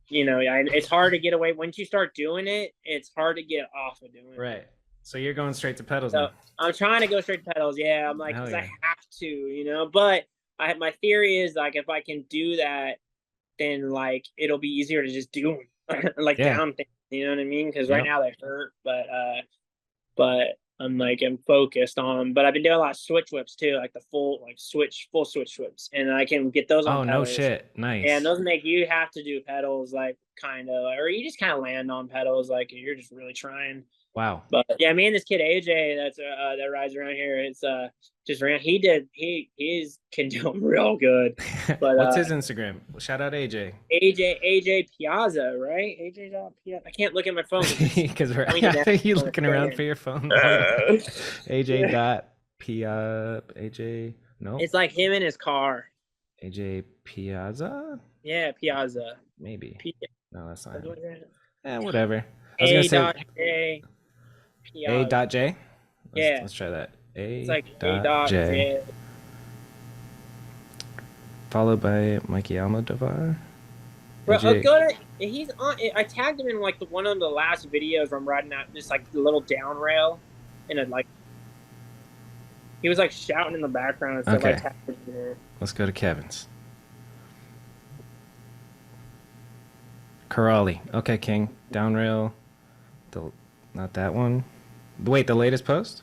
it's hard to get away once you start doing it. It's hard to get off of doing it. Right. So you're going straight to pedals So now. I'm trying to go straight to pedals. Yeah, I'm like, Hell because I yeah. have to. But my theory is like if I can do that, then like it'll be easier to just do them like Yeah. down things. You know what I mean? Because right Yep. now they hurt, but I'm focused on them. But I've been doing a lot of switch whips too, like the full switch whips, and I can get those on Oh, no pedals. shit. And Nice. those make you have to do pedals like kind of, or you just kind of land on pedals like you're just really trying. Wow. But yeah, me and this kid AJ that rides around here, it's just ran. He's can do them real good. But What's his Instagram? Shout out AJ. AJ Piazza, right? AJ Piazza. I can't look at my phone Because we're you looking around for your phone. AJ dot AJ. No. It's like him in his car. AJ Piazza. Yeah, Piazza. Maybe. P- No, that's not what him. is Whatever. I was A gonna say dot J A Piazza. dot J. Yeah. Let's try that. It's like A dot J. Followed by Mikey Almodovar. Bro, AJ. he's on. I tagged him in like one of the last videos where I'm riding out this like little down rail, and it like he was like shouting in the background and stuff. Okay. I tagged him there. Let's go to Kevin's. Corrali. Okay, King. Down rail. Not that one. Wait, the latest post?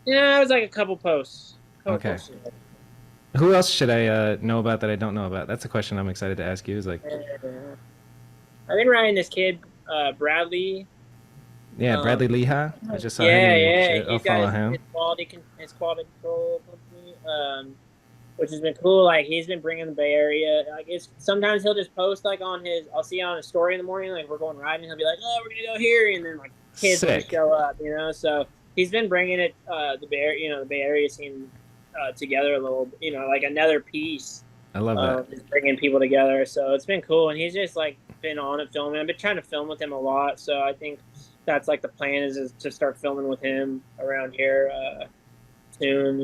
Yeah, it was like a couple posts. Okay. Who else should I know about that I don't know about? That's a question I'm excited to ask you. Is like, I've been riding this kid, Bradley. yeah, Bradley Leha. I just saw Yeah. I'll follow him. His quality control company, which has been cool. Like he's been bringing the Bay Area. Like sometimes he'll just post like on his. I'll see on a story in the morning. Like we're going riding. He'll be like, "Oh, we're gonna go here," and then like kids will show up. So he's been bringing it the Bay Area scene together a little. Like another piece. I love that. Just bringing people together. So it's been cool, and he's just like been on it filming. I've been trying to film with him a lot. So I think that's like the plan is to start filming with him around here. Soon,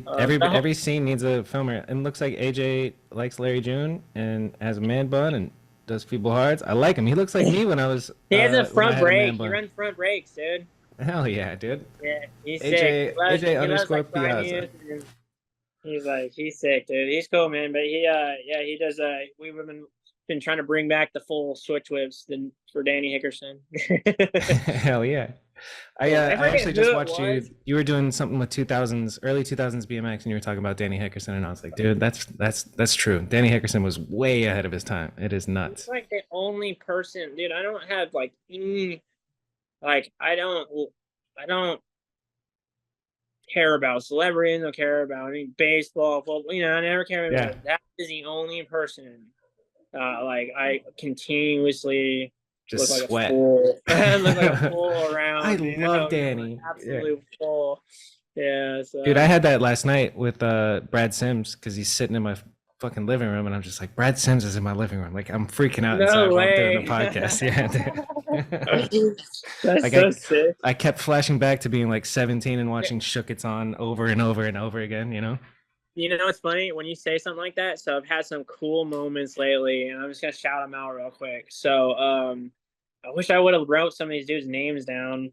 every scene needs a filmer. And it looks like AJ likes Larry June and has a man bun and does feeble hards. I like him. He looks like me when I was. He has a front brake. He runs front brakes, dude. Hell yeah, dude. Yeah, he's AJ, sick. AJ underscore Piazza. He's sick, dude. He's cool, man. But he does. We've been trying to bring back the full switch whips for Danny Hickerson. Hell yeah. I actually just watched you. You were doing something with early 2000s BMX, and you were talking about Danny Hickerson, and I was like, dude, that's true. Danny Hickerson was way ahead of his time. It is nuts. It's like the only person, dude. I don't have I don't care about celebrities. I don't care about any baseball, football. I never care about it. That is the only person. I continuously. Just look sweat. Look like a fool around. I love Danny. Absolute fool. Yeah. So. Dude, I had that last night with Brad Sims because he's sitting in my fucking living room, and I'm just like, Brad Sims is in my living room. Like, I'm freaking out inside while I'm doing the podcast. Yeah, dude. That's so sick. I kept flashing back to being like 17 and watching Shook It's On over and over and over again, It's funny when you say something like that. So I've had some cool moments lately, and I'm just gonna shout them out real quick. So I wish I would have wrote some of these dudes' names down.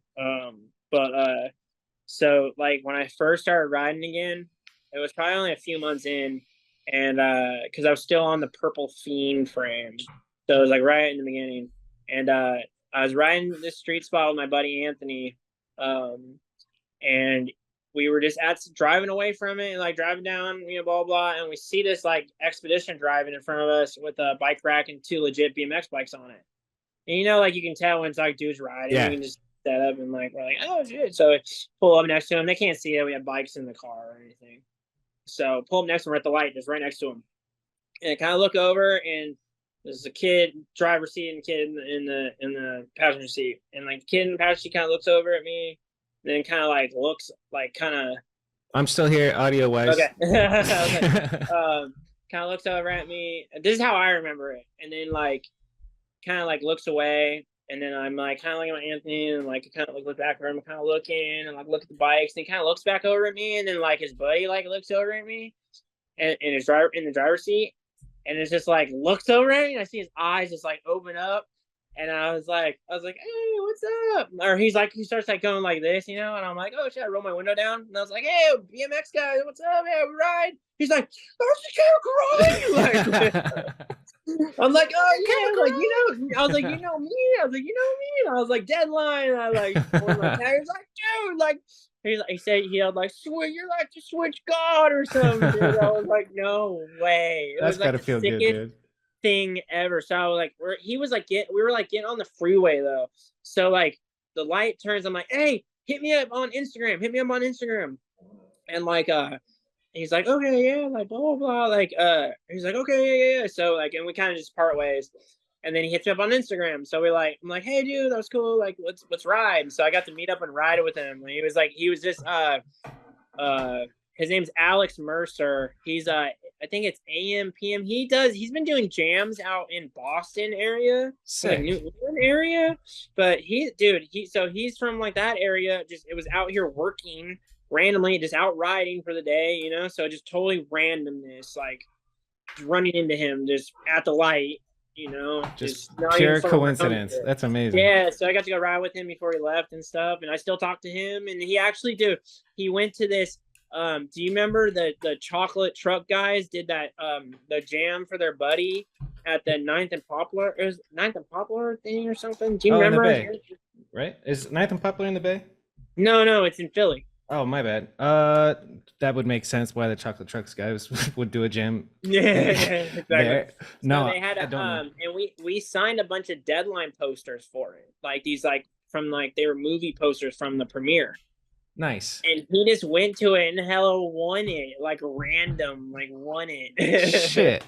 So like when I first started riding again, it was probably only a few months in, and because I was still on the Purple Fiend frame, so it was like right in the beginning, and I was riding this street spot with my buddy Anthony, and we were just driving away from it and like driving down, blah, blah. And we see this like expedition driving in front of us with a bike rack and 2 legit BMX bikes on it. And like you can tell when it's like dudes riding, you can just set up and like, we're like, oh shit. So pull up next to them. They can't see that we have bikes in the car or anything. So pull up next to them, we're at the light, just right next to them. And I kind of look over and there's a kid, driver's seat, and a kid in the passenger seat. And like the kid in the passenger seat kind of looks over at me. Then kind of like looks like kind of I'm still here, audio wise. Okay. I was like, kind of looks over at me. This is how I remember it. And then like kind of like looks away. And then I'm like kind of looking at Anthony and like kind of like look back at him, kind of looking and like look at the bikes. And he kind of looks back over at me. And then like his buddy like looks over at me and in his driver in the driver's seat. And it's just like looks over at me. And I see his eyes just like open up. And I was like, hey, what's up? Or he's like, he starts like going like this, and I'm like, oh shit, I roll my window down, and I was like, hey, BMX guy, what's up? Yeah, we ride. He's like, oh, she can't cry. Like, I'm like, oh yeah, like I was like, me. I was like, me. And I was like, deadline. And I like, one of my taggers like, dude, like, he said he had like, switch, you're like the switch god or something. Dude. I was like, no way. It That's was like gotta the feel good, sickest dude. thing ever. So I was like, we were like getting on the freeway though. So like the light turns. I'm like, hey, hit me up on Instagram. Hit me up on Instagram. And like, he's like, okay, yeah, like blah blah blah. Like, he's like, okay, yeah. So like, and we kind of just part ways. And then he hits me up on Instagram. So I'm like, hey, dude, that was cool. Like, let's ride. So I got to meet up and ride with him. And he was just his name's Alex Mercer. He's I think it's AM PM. He's been doing jams out in Boston area, like New England area. But he's from like that area. Just it was out here working randomly, just out riding for the day, So just totally randomness, like running into him just at the light, just pure coincidence. That's amazing. Yeah, so I got to go ride with him before he left and stuff, and I still talk to him. And he actually he went to this. Do you remember the chocolate truck guys did that the jam for their buddy at the 9th and Poplar? It was 9th and Poplar thing or something. Do you remember? In the Bay, right? Is 9th and Poplar in the Bay? No, it's in Philly. Oh, my bad. That would make sense why the chocolate trucks guys would do a jam. Yeah, exactly. There. No, so they had and we signed a bunch of deadline posters for it, like these from they were movie posters from the premiere. Nice. And he just went to it and hella won it, like random, like won it. Shit.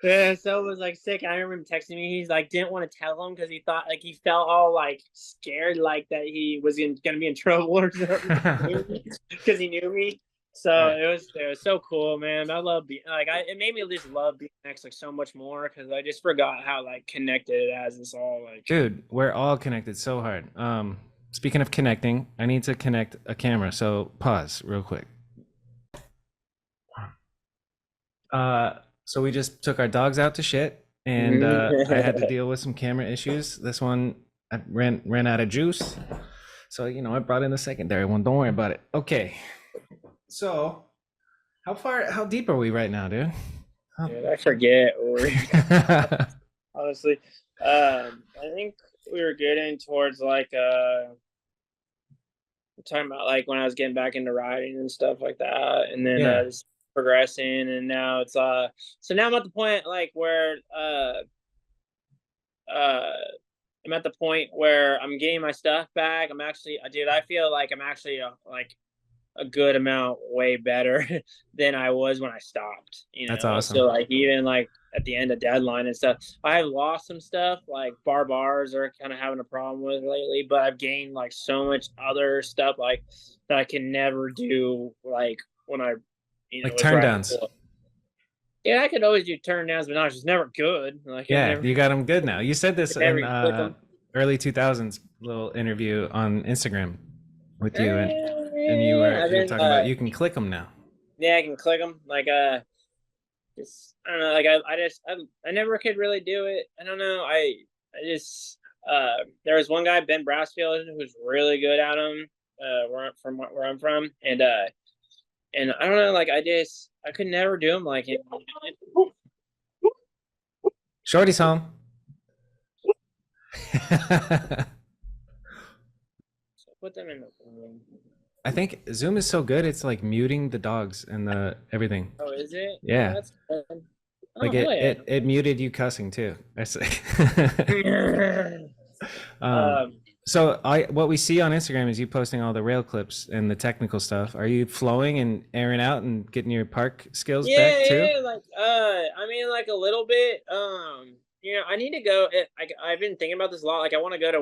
Yeah, so it was like sick. I remember him texting me. He's like, didn't want to tell him because he thought he felt all like scared, like that he was gonna be in trouble or something because he knew me. So it was so cool, man. I love it made me just love BMX like so much more because I just forgot how like connected it has us all. Like, dude, we're all connected so hard. Speaking of connecting, I need to connect a camera. So pause real quick. So we just took our dogs out to shit, and I had to deal with some camera issues. This one I ran out of juice, so I brought in the secondary one. Don't worry about it. Okay. So how deep are we right now, dude? Dude, I forget. Honestly, I think we were getting towards talking about like when I was getting back into riding and stuff like that, and then just progressing, and now it's so now I'm at the point like where I'm at the point where I'm getting my stuff back. I'm actually, dude, I feel like I'm actually like a good amount way better than I was when I stopped. That's awesome. So like even like at the end of deadline and stuff, I have lost some stuff like bars are kind of having a problem with lately, but I've gained like so much other stuff like that I can never do like when I like turn downs. Yeah, I could always do turn downs, but not just never good. Like you got them good now. You said this in early 2000s little interview on Instagram with you, and you were talking about you can click them now. Yeah, I can click them. Like just I don't know. Like I never could really do it. I don't know. I just there was one guy, Ben Brassfield, who was really good at them. Where I'm from, and I don't know. Like I could never do them like him. Shorty's home. Put them in the room. I think Zoom is so good. It's like muting the dogs and the everything. Oh, is it? Yeah. That's fun. Like it muted you cussing too. I say. So what we see on Instagram is you posting all the rail clips and the technical stuff. Are you flowing and airing out and getting your park skills back too? Yeah, like I mean like a little bit. I need to go. I've been thinking about this a lot. Like, I want to go to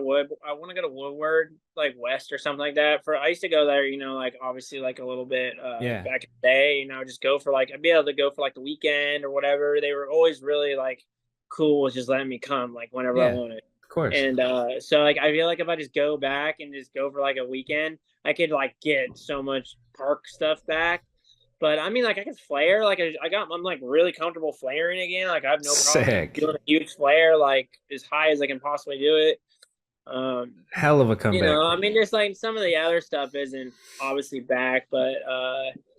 Woodward, like West or something like that. I used to go there. Like obviously, like a little bit Yeah. back in the day. Just go for like I'd be able to go for like the weekend or whatever. They were always really like cool with just letting me come like whenever I Yeah. wanted. Of course. And so like I feel like if I just go back and just go for like a weekend, I could like get so much park stuff back. But I mean, like I can flare. Like I'm like really comfortable flaring again. Like I have no problem Sick. doing a huge flare, like as high as I can possibly do it. Um, Hell of a comeback. I mean, there's like some of the other stuff isn't obviously back, but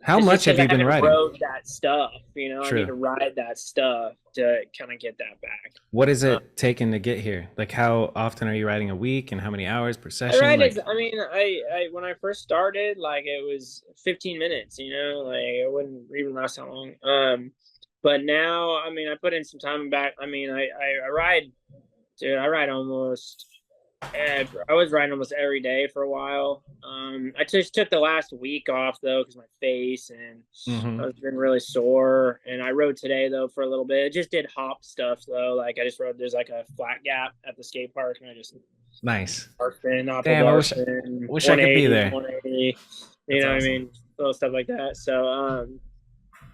How it's just much have because I you been haven't riding? rode that stuff. I need True. to ride that stuff to kind of get that back. What is it taking to get here? Like, how often are you riding a week, and how many hours per I session? ride Like, I mean, I when I first started, like it was 15 minutes. Like it wouldn't even last that long. But now, I mean, I put in some time back. I mean, I ride, dude. I ride almost. I was riding almost every day for a while. I just took the last week off though because my face and mm-hmm. I was been really sore. And I rode today though for a little bit. I just did hop stuff though. Like I just rode. There's like a flat gap at the skate park, and I just Nice. bar spin, oppo Damn, bar spin, wish I could be there. 180. That's What I awesome. mean? Little stuff like that. So,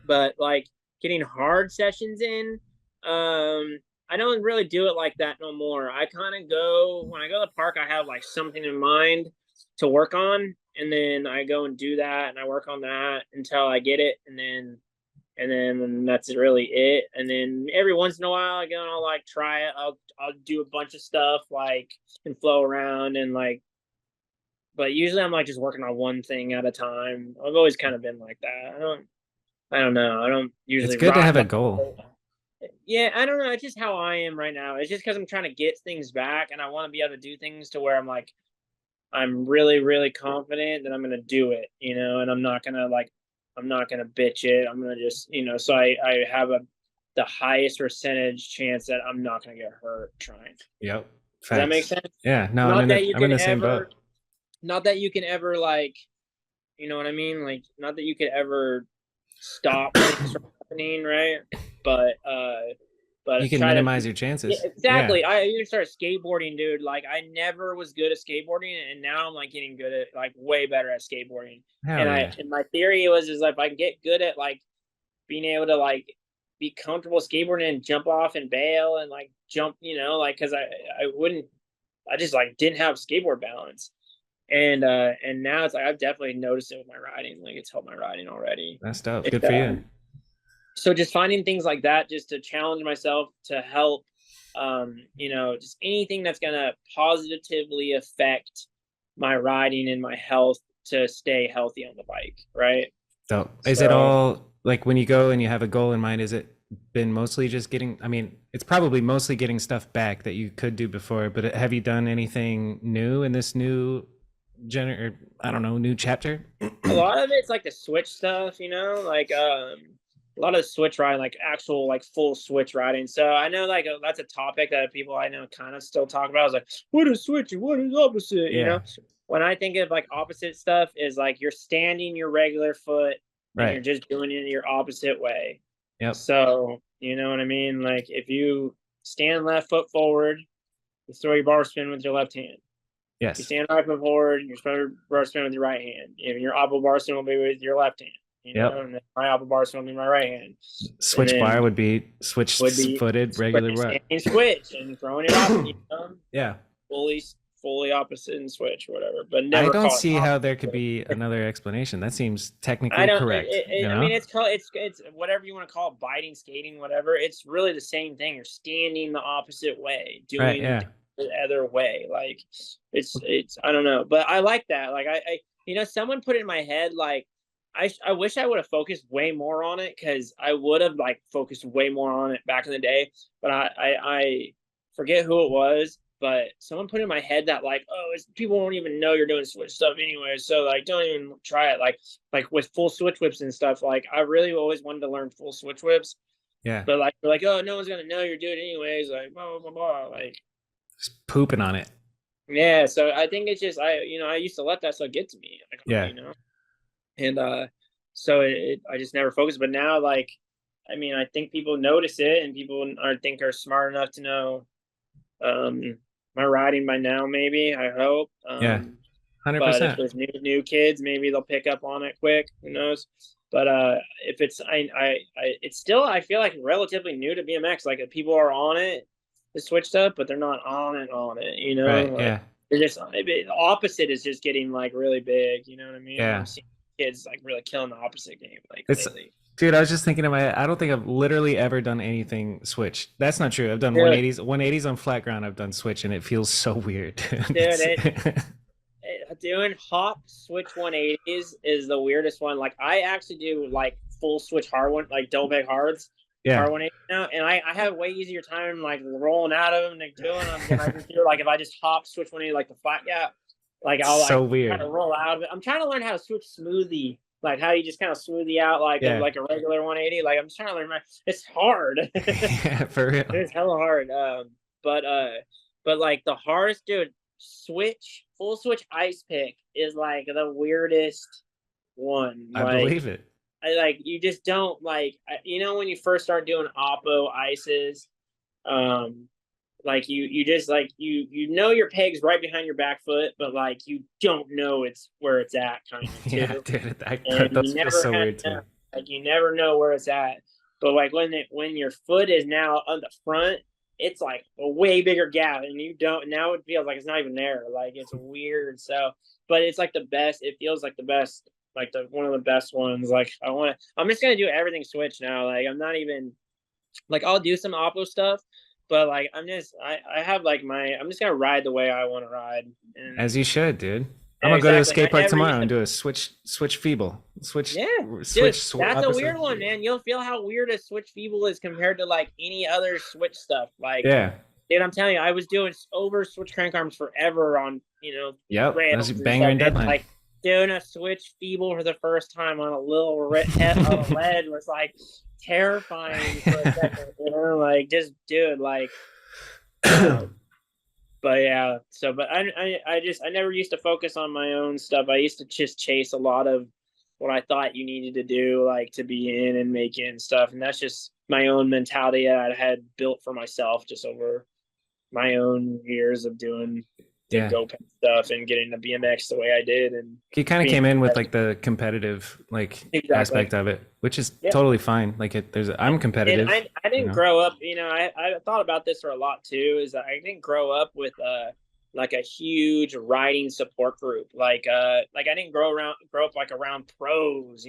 but like getting hard sessions in, I don't really do it like that no more. I kind of go when I go to the park. I have like something in mind to work on, and then I go and do that, and I work on that until I get it, and then that's really it. And then every once in a while, again, I'll like try it. I'll do a bunch of stuff like and flow around and like. But usually, I'm like just working on one thing at a time. I've always kind of been like that. I don't know. I don't It's usually good to ride have a the goal. whole. Yeah, I don't know. It's just how I am right now. It's just because I'm trying to get things back, and I want to be able to do things to where I'm like, I'm really, really confident that I'm gonna do it, and I'm not gonna bitch it. I'm gonna just, so I have the highest percentage chance that I'm not gonna get hurt trying. Yep. Does that make Facts. sense? Yeah. No, Not that you I'm in could the same ever, boat. not that you can ever like, you know what I mean? Like, not that you could ever stop things from happening, right? But You can try to. minimize your Yeah, chances. Yeah. exactly. I even started skateboarding, dude. Like I never was good at skateboarding, and now I'm like getting good at like way better at skateboarding. Hell yeah. And my theory was is like if I can get good at like being able to like be comfortable skateboarding and jump off and bail and like jump, like because I just like didn't have skateboard balance. And now it's like I've definitely noticed it with my riding. Like it's helped my riding already. That's dope. It, Good for you. so just finding things like that just to challenge myself to help just anything that's going to positively affect my riding and my health to stay healthy on the bike, right? So is it So all like when you go and you have a goal in mind, is it been mostly just getting, I mean, it's probably mostly getting stuff back that you could do before, but have you done anything new in this new or I don't know, new chapter? a lot of it's like the switch stuff, like a lot of the switch riding, like actual like full switch riding. So I know like that's a topic that people I know kind of still talk about. I was like, what is switching? What is opposite? Yeah. When I think of like opposite stuff is like you're standing your regular foot and you're Right. just doing it your opposite way. Yep. So you know what I mean? Like if you stand left foot forward, you throw your bar spin with your left hand. You Yes. stand right foot forward, you're supposed to bar spin with your right hand. And your oppo bar spin will be with your left hand. Yep. And then my oppo bar spin will be my right hand. Switch bar would be switch footed regular bar. Switch and throwing it off. Yeah. Fully opposite and switch or whatever. But I never don't call see it how there could be another explanation. That seems technically I don't. correct. I mean, it's whatever you want to call it, biting, skating, whatever. It's really the same thing. You're standing the opposite way, Right. doing Yeah. the other way. Like it's. I don't know, but I like that. Like someone put it in my head. Like I wish I would have focused way more on it because I would have like focused way more on it back in the day. But I forget who it was. But someone put in my head that like, oh, people won't even know you're doing switch stuff anyway. So like, don't even try it. Like with full switch whips and stuff. Like I really always wanted to learn full switch whips. Yeah. But like, they're like, oh, no one's gonna know you're doing it anyways. Like blah blah blah. Like just pooping on it. yeah. So I think it's just I used to let that stuff get to me. Like, yeah. And so I just never focused. But now like I mean, I think people notice it, and people are smart enough to know my riding by now. Maybe, I hope. Yeah, But if 100%. there's new kids, maybe they'll pick up on it quick. Who knows? But if it's it's still, I feel like, relatively new to BMX. Like, people are on it, the switch stuff, but they're not on it. You know, Right. like Yeah. they're just the opposite is just getting like really big. You know what I mean? Yeah. I'm seeing kids like really killing the opposite game like It's lately. Dude, I was just thinking in my head, I don't think I've literally ever done anything switch. That's not true. I've done Dude, 180s on flat ground. I've done switch and it feels so weird. dude, doing hop switch 180s is the weirdest one. Like, I actually do like full switch hard one, like double back Yeah. hard 180 now, and I have a way easier time like rolling out of them and doing them than I just do like if I just hop switch 180 like the flat gap. Like, I'll So like try to weird. roll out of it. I'm trying to learn how to switch smoothie, like how you just kind of smoothie out Yeah. like a regular 180. Like, I'm just trying to learn it's hard. Yeah, for real. It's hella hard. But like the hardest, dude, full switch ice pick is like the weirdest one. I believe it. You just don't like, when you first start doing oppo ices, um, like you just like you your peg's right behind your back foot, but like you don't know it's where it's at, kind of Yeah, too, dude, and those feel so weird too. like you never know where it's at. But like when your foot is now on the front, it's like a way bigger gap, and you don't now it feels like it's not even there. Like, it's weird. So, but it's like the best. It feels like the best, like the one of the best ones. Like, I'm just gonna do everything switch now. Like, I'm not even like, I'll do some oppo stuff, but like I have like I'm just gonna ride the way I want to ride. As And you should, dude. I'm yeah, gonna go to a exactly. skate I park never tomorrow used and to. do a switch feeble. Yeah, dude, that's a Opposite. weird one, man. You'll feel how weird a switch feeble is compared to like any other switch stuff. Like, Yeah. dude, I'm telling you, I was doing over switch crank arms forever on, Yep. That's rails a and banger stuff. in And deadline. like doing a switch feeble for the first time on a little lead was like terrifying for a second. Like, just, dude, like, um, but yeah. So, but I never used to focus on my own stuff. I used to just chase a lot of what I thought you needed to do, like to be in and make it and stuff. And that's just my own mentality that I had built for myself just over my own years of doing the Yeah. GoPen stuff and getting the BMX the way I did, and He kind of being came in with like the competitive like exactly. aspect of it, which is Yeah. totally fine. Like I'm And competitive, I you didn't know. grow up, I thought about this for a lot too, is that I didn't grow up with like a huge riding support group. Like I didn't grow up like around pros,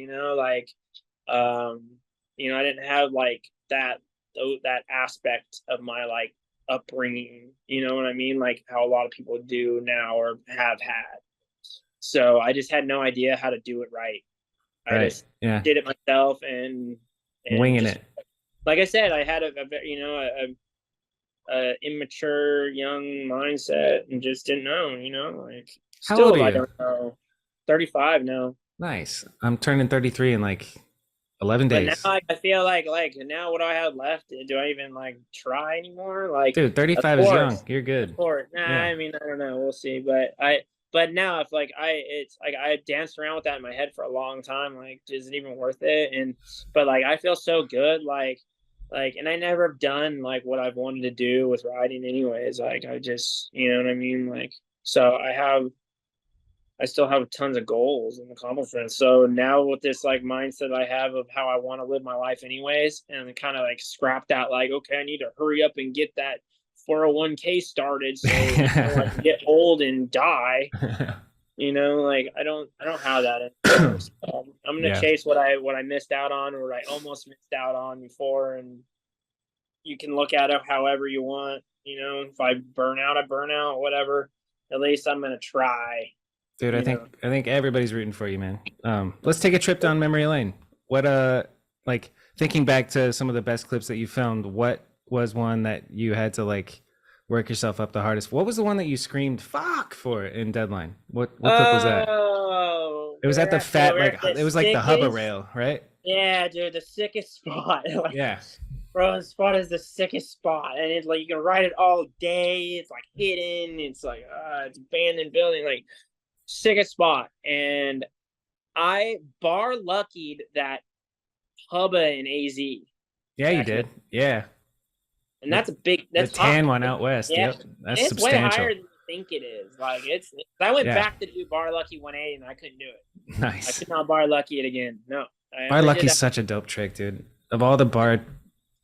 um I didn't have like that aspect of my like upbringing, you know what I mean? Like how a lot of people do now or have had. So I just had no idea how to do it right. I Right. just Yeah. did it myself, and Winging just it. like I said, I had a immature young mindset and just didn't know, like How old are still I you? don't know. 35 now. Nice. I'm turning 33 in like 11 But now days. I feel like now what do I have left? Do I even like try anymore? Like, Dude, of 35 is young. course, You're of good. course. Nah, Yeah. I mean, I don't know. We'll see. But now if like it's like I danced around with that in my head for a long time. Like, is it even worth it? But like I feel so good. And I never have done like what I've wanted to do with riding anyways. Like, I just, you know what I mean? Like, so I still have tons of goals and accomplishments. So now with this like mindset I have of how I want to live my life anyways, and kind of like scrap that, like, okay, I need to hurry up and get that 401k started so I can get old and die. Like I don't have that anymore. So I'm gonna Yeah. chase what I missed out on, or I almost missed out on before, and you can look at it however you want. If I burn out, I burn out, whatever. At least I'm gonna try. Dude, You know. I think everybody's rooting for you, man. Let's take a trip down memory lane. What like thinking back to some of the best clips that you filmed, what was one that you had to like work yourself up the hardest? What was the one that you screamed fuck for in Deadline? What clip was that? Oh, It was at the fat we're like at the it was like the hubba sickest. rail, right? Yeah, dude, the sickest spot. Like, Yeah. bro, the spot is the sickest spot, and it's like you can ride it all day. It's like hidden. It's like it's abandoned building. Like, sickest spot, and I bar luckied that Hubba in AZ. Yeah, you back in the did. Yeah. and The that's a big the that's hot. tan one out west. Yeah, Yep. and That's it's way substantial. higher than you think it is. Like it's I went Yeah. back to do bar lucky 180 and I couldn't do it. I Nice. could not bar lucky it again. No, I Bar only did Lucky's that. such a dope trick, dude. Of all the bar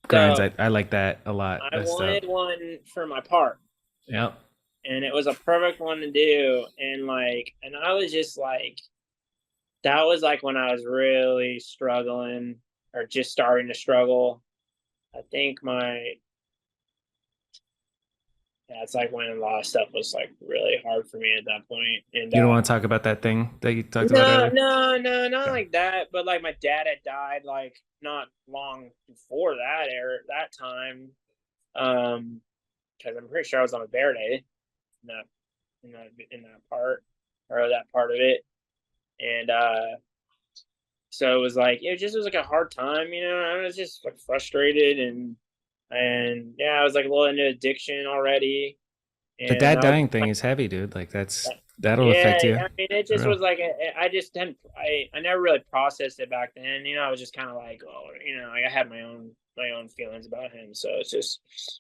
grinds, So I like that a lot. I That's dope. wanted one for my part, Yep. and it was a perfect one to do. And I was just like, that was like when I was really struggling or just starting to struggle. I think my yeah, it's like when a lot of stuff was like really hard for me at that point. And You don't want to talk about that thing that you talked about no, earlier? no, no, not Okay. like that. But like my dad had died like not long before that time. Because I'm pretty sure I was on a bear day in that part or that part of it. And so it was like it just was like a hard time, I was just like frustrated and yeah, I was like a little into addiction already. The And dad I was dying thing is heavy, dude. Like that'll yeah, affect you I mean, it for just real. was like I just didn't. I never really processed it back then. I was just kind of like, oh, like I had my own feelings about him. So it's just,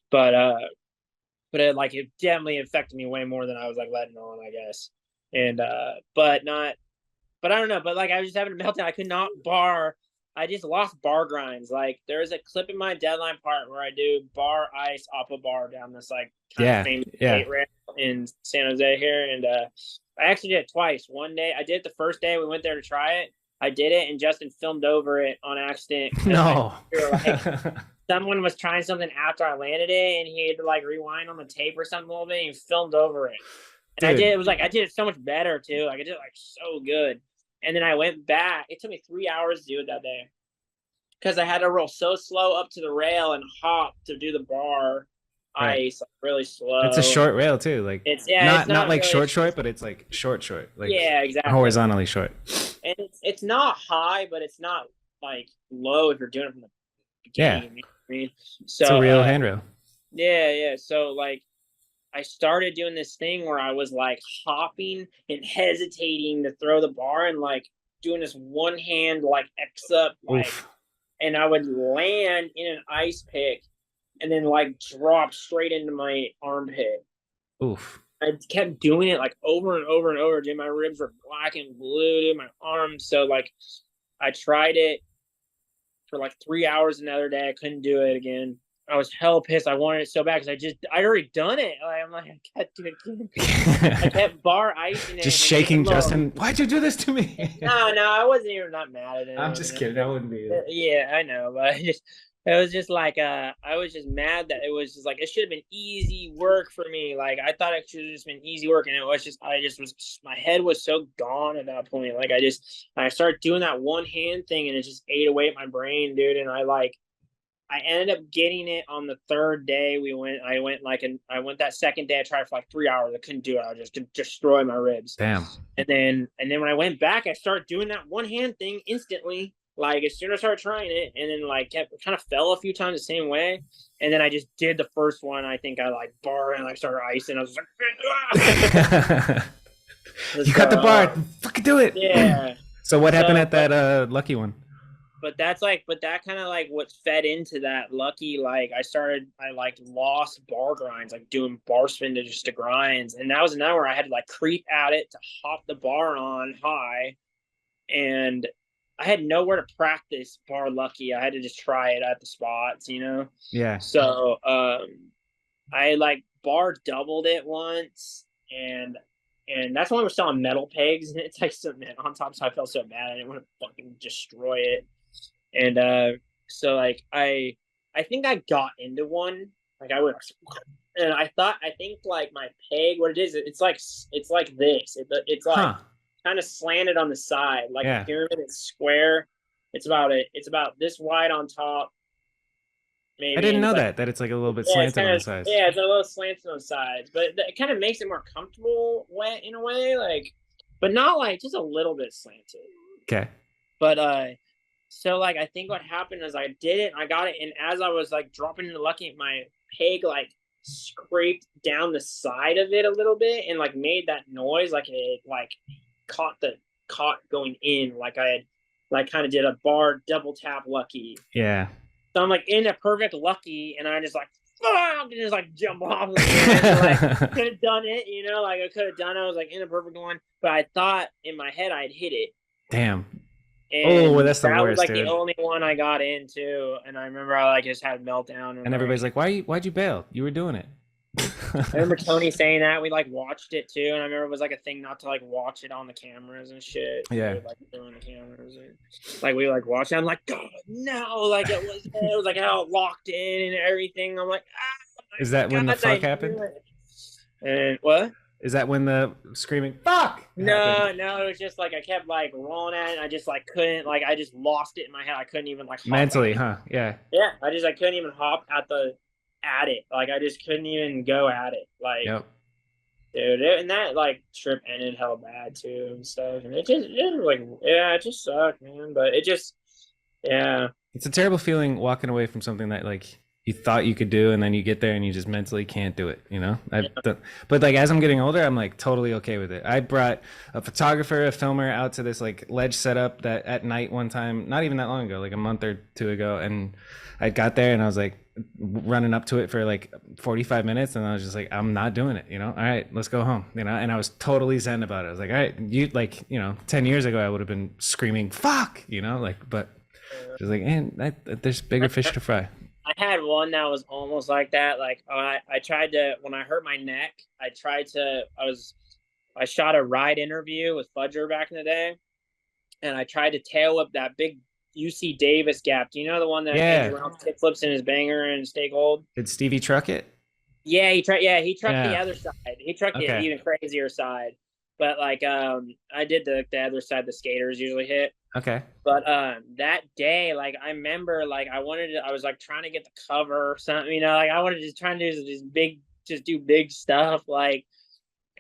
but it definitely affected me way more than I was like letting on, I guess. And but I don't know. But like I was just having a meltdown. I could not bar. I just lost bar grinds. Like there's a clip in my deadline part where I do bar ice up a bar down this like kind of Yeah. famous Yeah. skate rail in San Jose here, and I actually did it twice. One day I did it the first day we went there to try it. I did it, and Justin filmed over it on accident because No. we were like someone was trying something after I landed it, and he had to like rewind on the tape or something a little bit, and he filmed over it. And I did. Dude. It was like I did it so much better too. Like I did it like so good. And then I went back. It took me 3 hours to do it that day because I had to roll so slow up to the rail and hop to do the bar Right. ice like really It's a slow. And short rail too. Like it's not not like really. short, but it's like short, like Yeah, exactly. horizontally short. And it's not high, but it's not like low if you're doing it from the Yeah. beginning. You know what I mean? It's a So real handrail. yeah, yeah. So like I started doing this thing where I was like hopping and hesitating to throw the bar and like doing this one hand like X up like, Oof. and I would land in an ice pick and then like drop straight into my armpit. Oof. I kept doing it like over and over and over. Dude, my ribs were black and blue, dude, my arms. So like I tried it for like 3 hours another day. I couldn't do it again. I was hell pissed. I wanted it so bad because I'd already done it. Like, I'm like, I can't do it again. I kept bar icing it Just and getting shaking little. Justin. Why'd you do this to me? No, I wasn't even not mad at him. I'm just kidding. That wouldn't be. Yeah, I know, but it was just like I was just mad that it was just like it should have been easy work for me. Like I thought it should have just been easy work, and it was just I just was my head was so gone at that point. Like I started doing that one hand thing, and it just ate away at my brain, dude. And I ended up getting it on the third day. I went that second day. I tried for like 3 hours. I couldn't do it. I was just destroy my ribs. Damn. And then when I went back, I started doing that one hand thing instantly. Like as soon as I started trying it, and then like kept kind of fell a few times the same way. And then I just did the first one. I think I like bar and I started icing. I was like, You got the bar. Fucking do it. yeah. So what happened So, at that lucky one? but that kind of like what fed into that lucky. Like I like lost bar grinds, like doing bar spin to just to grinds, and that was another where I had to like creep at it to hop the bar on high, and I had nowhere to practice bar lucky. I had to just try it at the spots. Yeah. So I like bar doubled it once, and that's when we're selling metal pegs, and it's like something on top. So I felt so bad. I didn't want to fucking destroy it. And so like I think I got into one. Like I would, and I think like my peg, what it is, it's like this. It's like Huh. kind of slanted on the side, like a Yeah. pyramid. It's square. It's about this wide on top, I maybe, didn't and know it's like that it's like a little bit yeah, it's slanted kind on the of sides. yeah, it's a little slanted on the sides, but it kind of makes it more comfortable way in a way, like, but not like just a little bit slanted. Okay. But so like I think what happened is I did it, and I got it, and as I was like dropping into lucky, my peg like scraped down the side of it a little bit and like made that noise, like it like caught going in, like I had like kind of did a bar double tap lucky. Yeah. So I'm like in a perfect lucky, and I just like fuck, and just like jump off again. And, like could have done it, you know, like I could have done it. I was like in a perfect one, but I thought in my head I'd hit it, Damn. Oh, and that's the that was worst, like the dude. only one I got into. And I remember I like just had a meltdown, and And everybody's like like, why'd you bail? You were doing it. I remember Tony saying that we like watched it too, and I remember it was like a thing not to like watch it on the cameras and shit. Yeah. Like doing the cameras, and, like we like watched it. I'm like, God, no! Like it was like how it locked in and everything. I'm like, Is that my when the God, I fuck knew happened? it. And what? Is that when the screaming fuck happened? No, it was just like I kept like rolling at it, and I just like couldn't, like I just lost it in my head. I couldn't even like hop at Mentally, it. huh? Yeah. Yeah, I couldn't even hop at it. Like I just couldn't even go at it. Like Yep. dude, and that like trip ended hell bad too and stuff. And it was like, yeah, it just sucked, man. But it just, yeah, It's a terrible feeling walking away from something that like you thought you could do, and then you get there and you just mentally can't do it. You know. But like as I'm getting older, I'm like totally okay with it. I brought a photographer, a filmer out to this like ledge setup that at night one time, not even that long ago, like a month or two ago, and I got there and I was like running up to it for like 45 minutes, and I was just like, I'm not doing it. You know. All right, let's go home. You know. And I was totally zen about it. I was like, all right, 10 years ago I would have been screaming fuck. You know, like, but just like, and there's bigger fish to fry. I had one that was almost like that. Like I tried to, when I hurt my neck, I shot a ride interview with Fudger back in the day, and I tried to tail whip that big UC Davis gap. Do you know the one that hangs Yeah. around kickflips in his banger and stake hold? Did Stevie truck it? Yeah, he tried. Yeah, he trucked the Yeah. other side. He trucked the Okay. even crazier side. But like, I did the other side the skaters usually hit. Okay. But that day, like I remember, like I was like trying to get the cover or something, you know, like I wanted to just try and do this big, just do big stuff, like.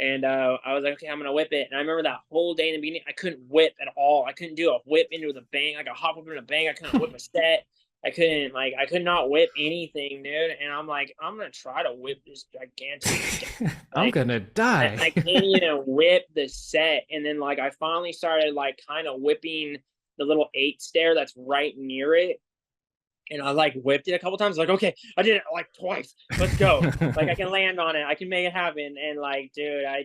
And I was like, okay, I'm gonna whip it. And I remember that whole day in the beginning, I couldn't whip at all. I couldn't do a whip into the bank, like a hop up into the bank. I couldn't whip a set. I could not whip anything, dude. And I'm like, I'm gonna try to whip this gigantic. I'm Like, gonna die. I can't even whip the set. And then like I finally started like kind of whipping the little 8 stair that's right near it. And I like whipped it a couple times. Like, okay, I did it like twice. Let's go. Like I can land on it. I can make it happen. And like, dude, I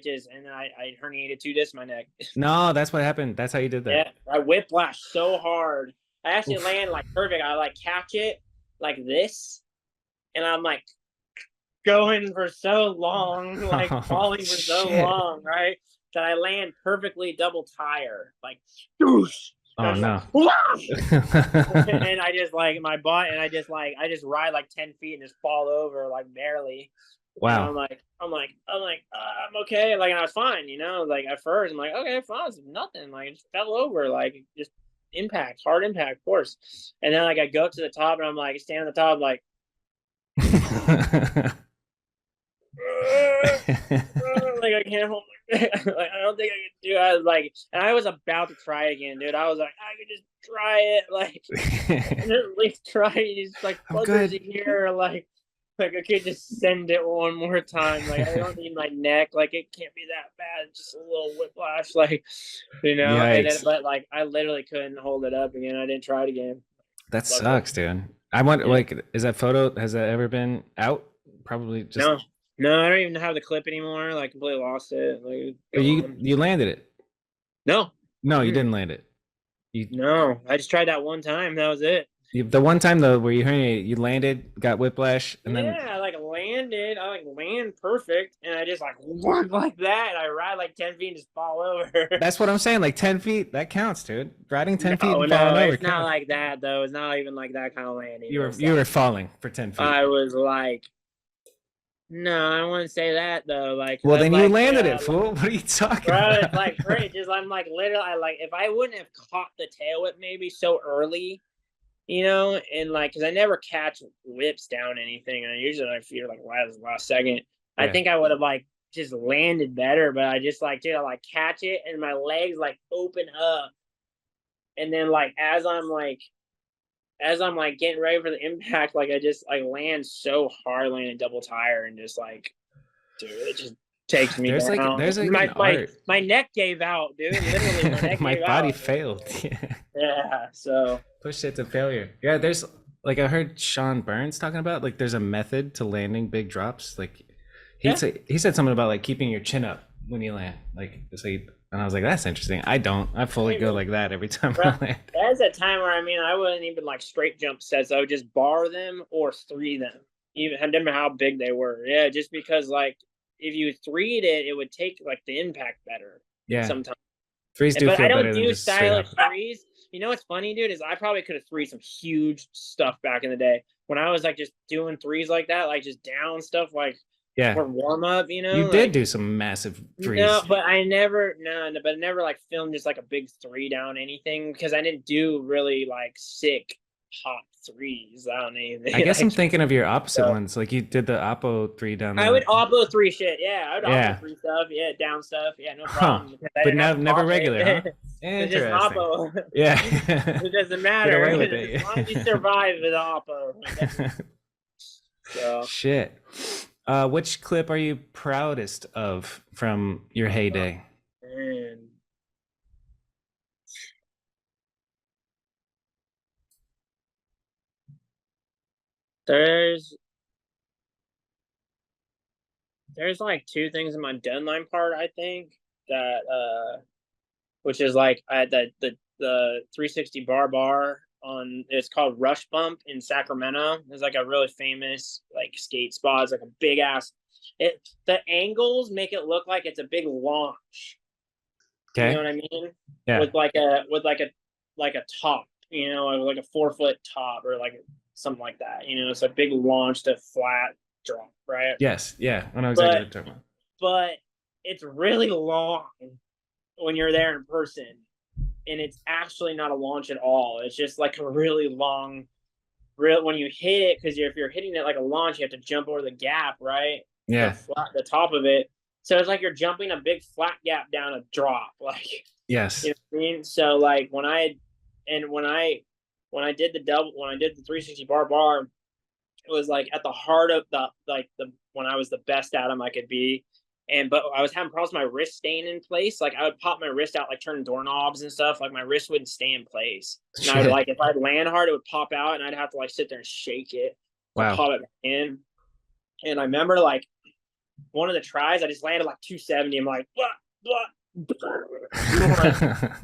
herniated 2 discs in my neck. No, that's what happened. That's how you did that. Yeah, I whiplash so hard. I actually Oof. land like perfect. I like catch it like this, and I'm like going for so long, like Oh, falling for so shit. long, right? That I land perfectly double tire, like doosh. Oh no. And I just like my butt, and I just ride like 10 feet and just fall over like barely. And Wow. I'm okay. Like, and I was fine, you know, like at first I'm like, okay, fine, it's nothing. Like, it just fell over, like just hard impact, of course. And then like I go up to the top, and I'm like, stand on the top, like, like I can't hold my like I don't think I can do it. I was like, and I was about to try it again, dude. I was like, I could just try it, like, and at least try it. Just like I'm flutters good. here, like I could just send it one more time. Like I don't need my neck. Like it can't be that bad. It's just a little whiplash, like, you know. And then, Yikes. but like I literally couldn't hold it up again. I didn't try it again. That Luckily. sucks, dude. I wonder, Yeah. like, is that photo, has that ever been out? Probably just. No, I don't even have the clip anymore. Like completely lost it. Like But you landed it. no, No, you didn't land it. no. I just tried that one time. That was it. The one time though where you herniated, you landed, got whiplash, and then Yeah, I like landed. I like land perfect, and I just like walk like that. And I ride like 10 feet and just fall over. that's what I'm saying. Like 10 feet, that counts, dude. Riding 10 feet and No, falling over it's not counts. like that though. It's not even like that kind of landing. You were falling for 10 feet. I was like, no, I wouldn't say that though. Like, Well, then you like, landed it, fool. What are you talking bro, about? it's like great. Just I'm like literally, I like if I wouldn't have caught the tail whip maybe so early, you know, and like because I never catch whips down anything, and usually I feel like right at the last second. I Yeah. think I would have like just landed better, but I just like dude, I like catch it and my legs like open up, and then like as I'm like getting ready for the impact, like I just like land so hard, landing double tire, and just like, dude, it just takes me There's down. like an my art. my neck gave out, dude. Literally, my neck My gave body out. failed. Yeah. Yeah, so Pushed it to failure. Yeah, there's like I heard Sean Burns talking about, like there's a method to landing big drops. Like Yeah. he said something about like keeping your chin up when you land. Like so and I was like, that's interesting. I don't. I fully go Maybe. like that every time Bro, I land. that's a time where I mean I wouldn't even like straight jump sets. I would just bar them or three them. Even I don't know how big they were. Yeah, just because like if you three'd it, it would take like the impact better Yeah. sometimes. Threes do But I feel don't better than do just straight up. stylish threes. You know what's funny, dude, is I probably could have three some huge stuff back in the day when I was like just doing threes like that, like just down stuff like Yeah. for warm up. You You know, did like do some massive no, threes. but I never but never like filmed just like a big three down anything because I didn't do really like sick hot threes down I anything. guess I'm Like thinking of your opposite so ones. Like you did the Oppo three down I would the oppo three shit. Yeah, I would oppo yeah. three stuff. Yeah, down stuff. Yeah, no Huh. problem because I But didn't have now to never pop regular, huh? it. It's just Interesting. oppo. Yeah. It doesn't Get matter away with as it. long as you survive with oppo. So Shit. Which clip are you proudest of from your heyday? man. There's there's like two things in my deadline part I think that which is like the 360 bar on it's called Rush Bump in Sacramento. It's like a really famous like skate spot. It's like a big ass it the angles make it look like it's a big launch. You know Okay. what I mean? Yeah. With like a top, you know, like a 4 foot top or like something like that. You know, it's a big launch to flat drop, right? Yes. Yeah. I know exactly But what you're talking about. but it's really long when you're there in person, and it's actually not a launch at all. It's just like a really long, real when you hit it because if you're hitting it like a launch, you have to jump over the gap, right? Yeah. The top of it. So it's like you're jumping a big flat gap down a drop, like you Yes. know what I mean. So like when I did the double when I did the 360 bar, it was like at the heart of the when I was the best at them I could be. And but I was having problems with my wrist staying in place. Like I would pop my wrist out, like turning doorknobs and stuff. Like my wrist wouldn't stay in place. And I would Shit. like if I'd land hard, it would pop out, and I'd have to like sit there and shake it to Wow. pop it back in. And I remember like one of the tries, I just landed like 270. I'm like, blah, blah.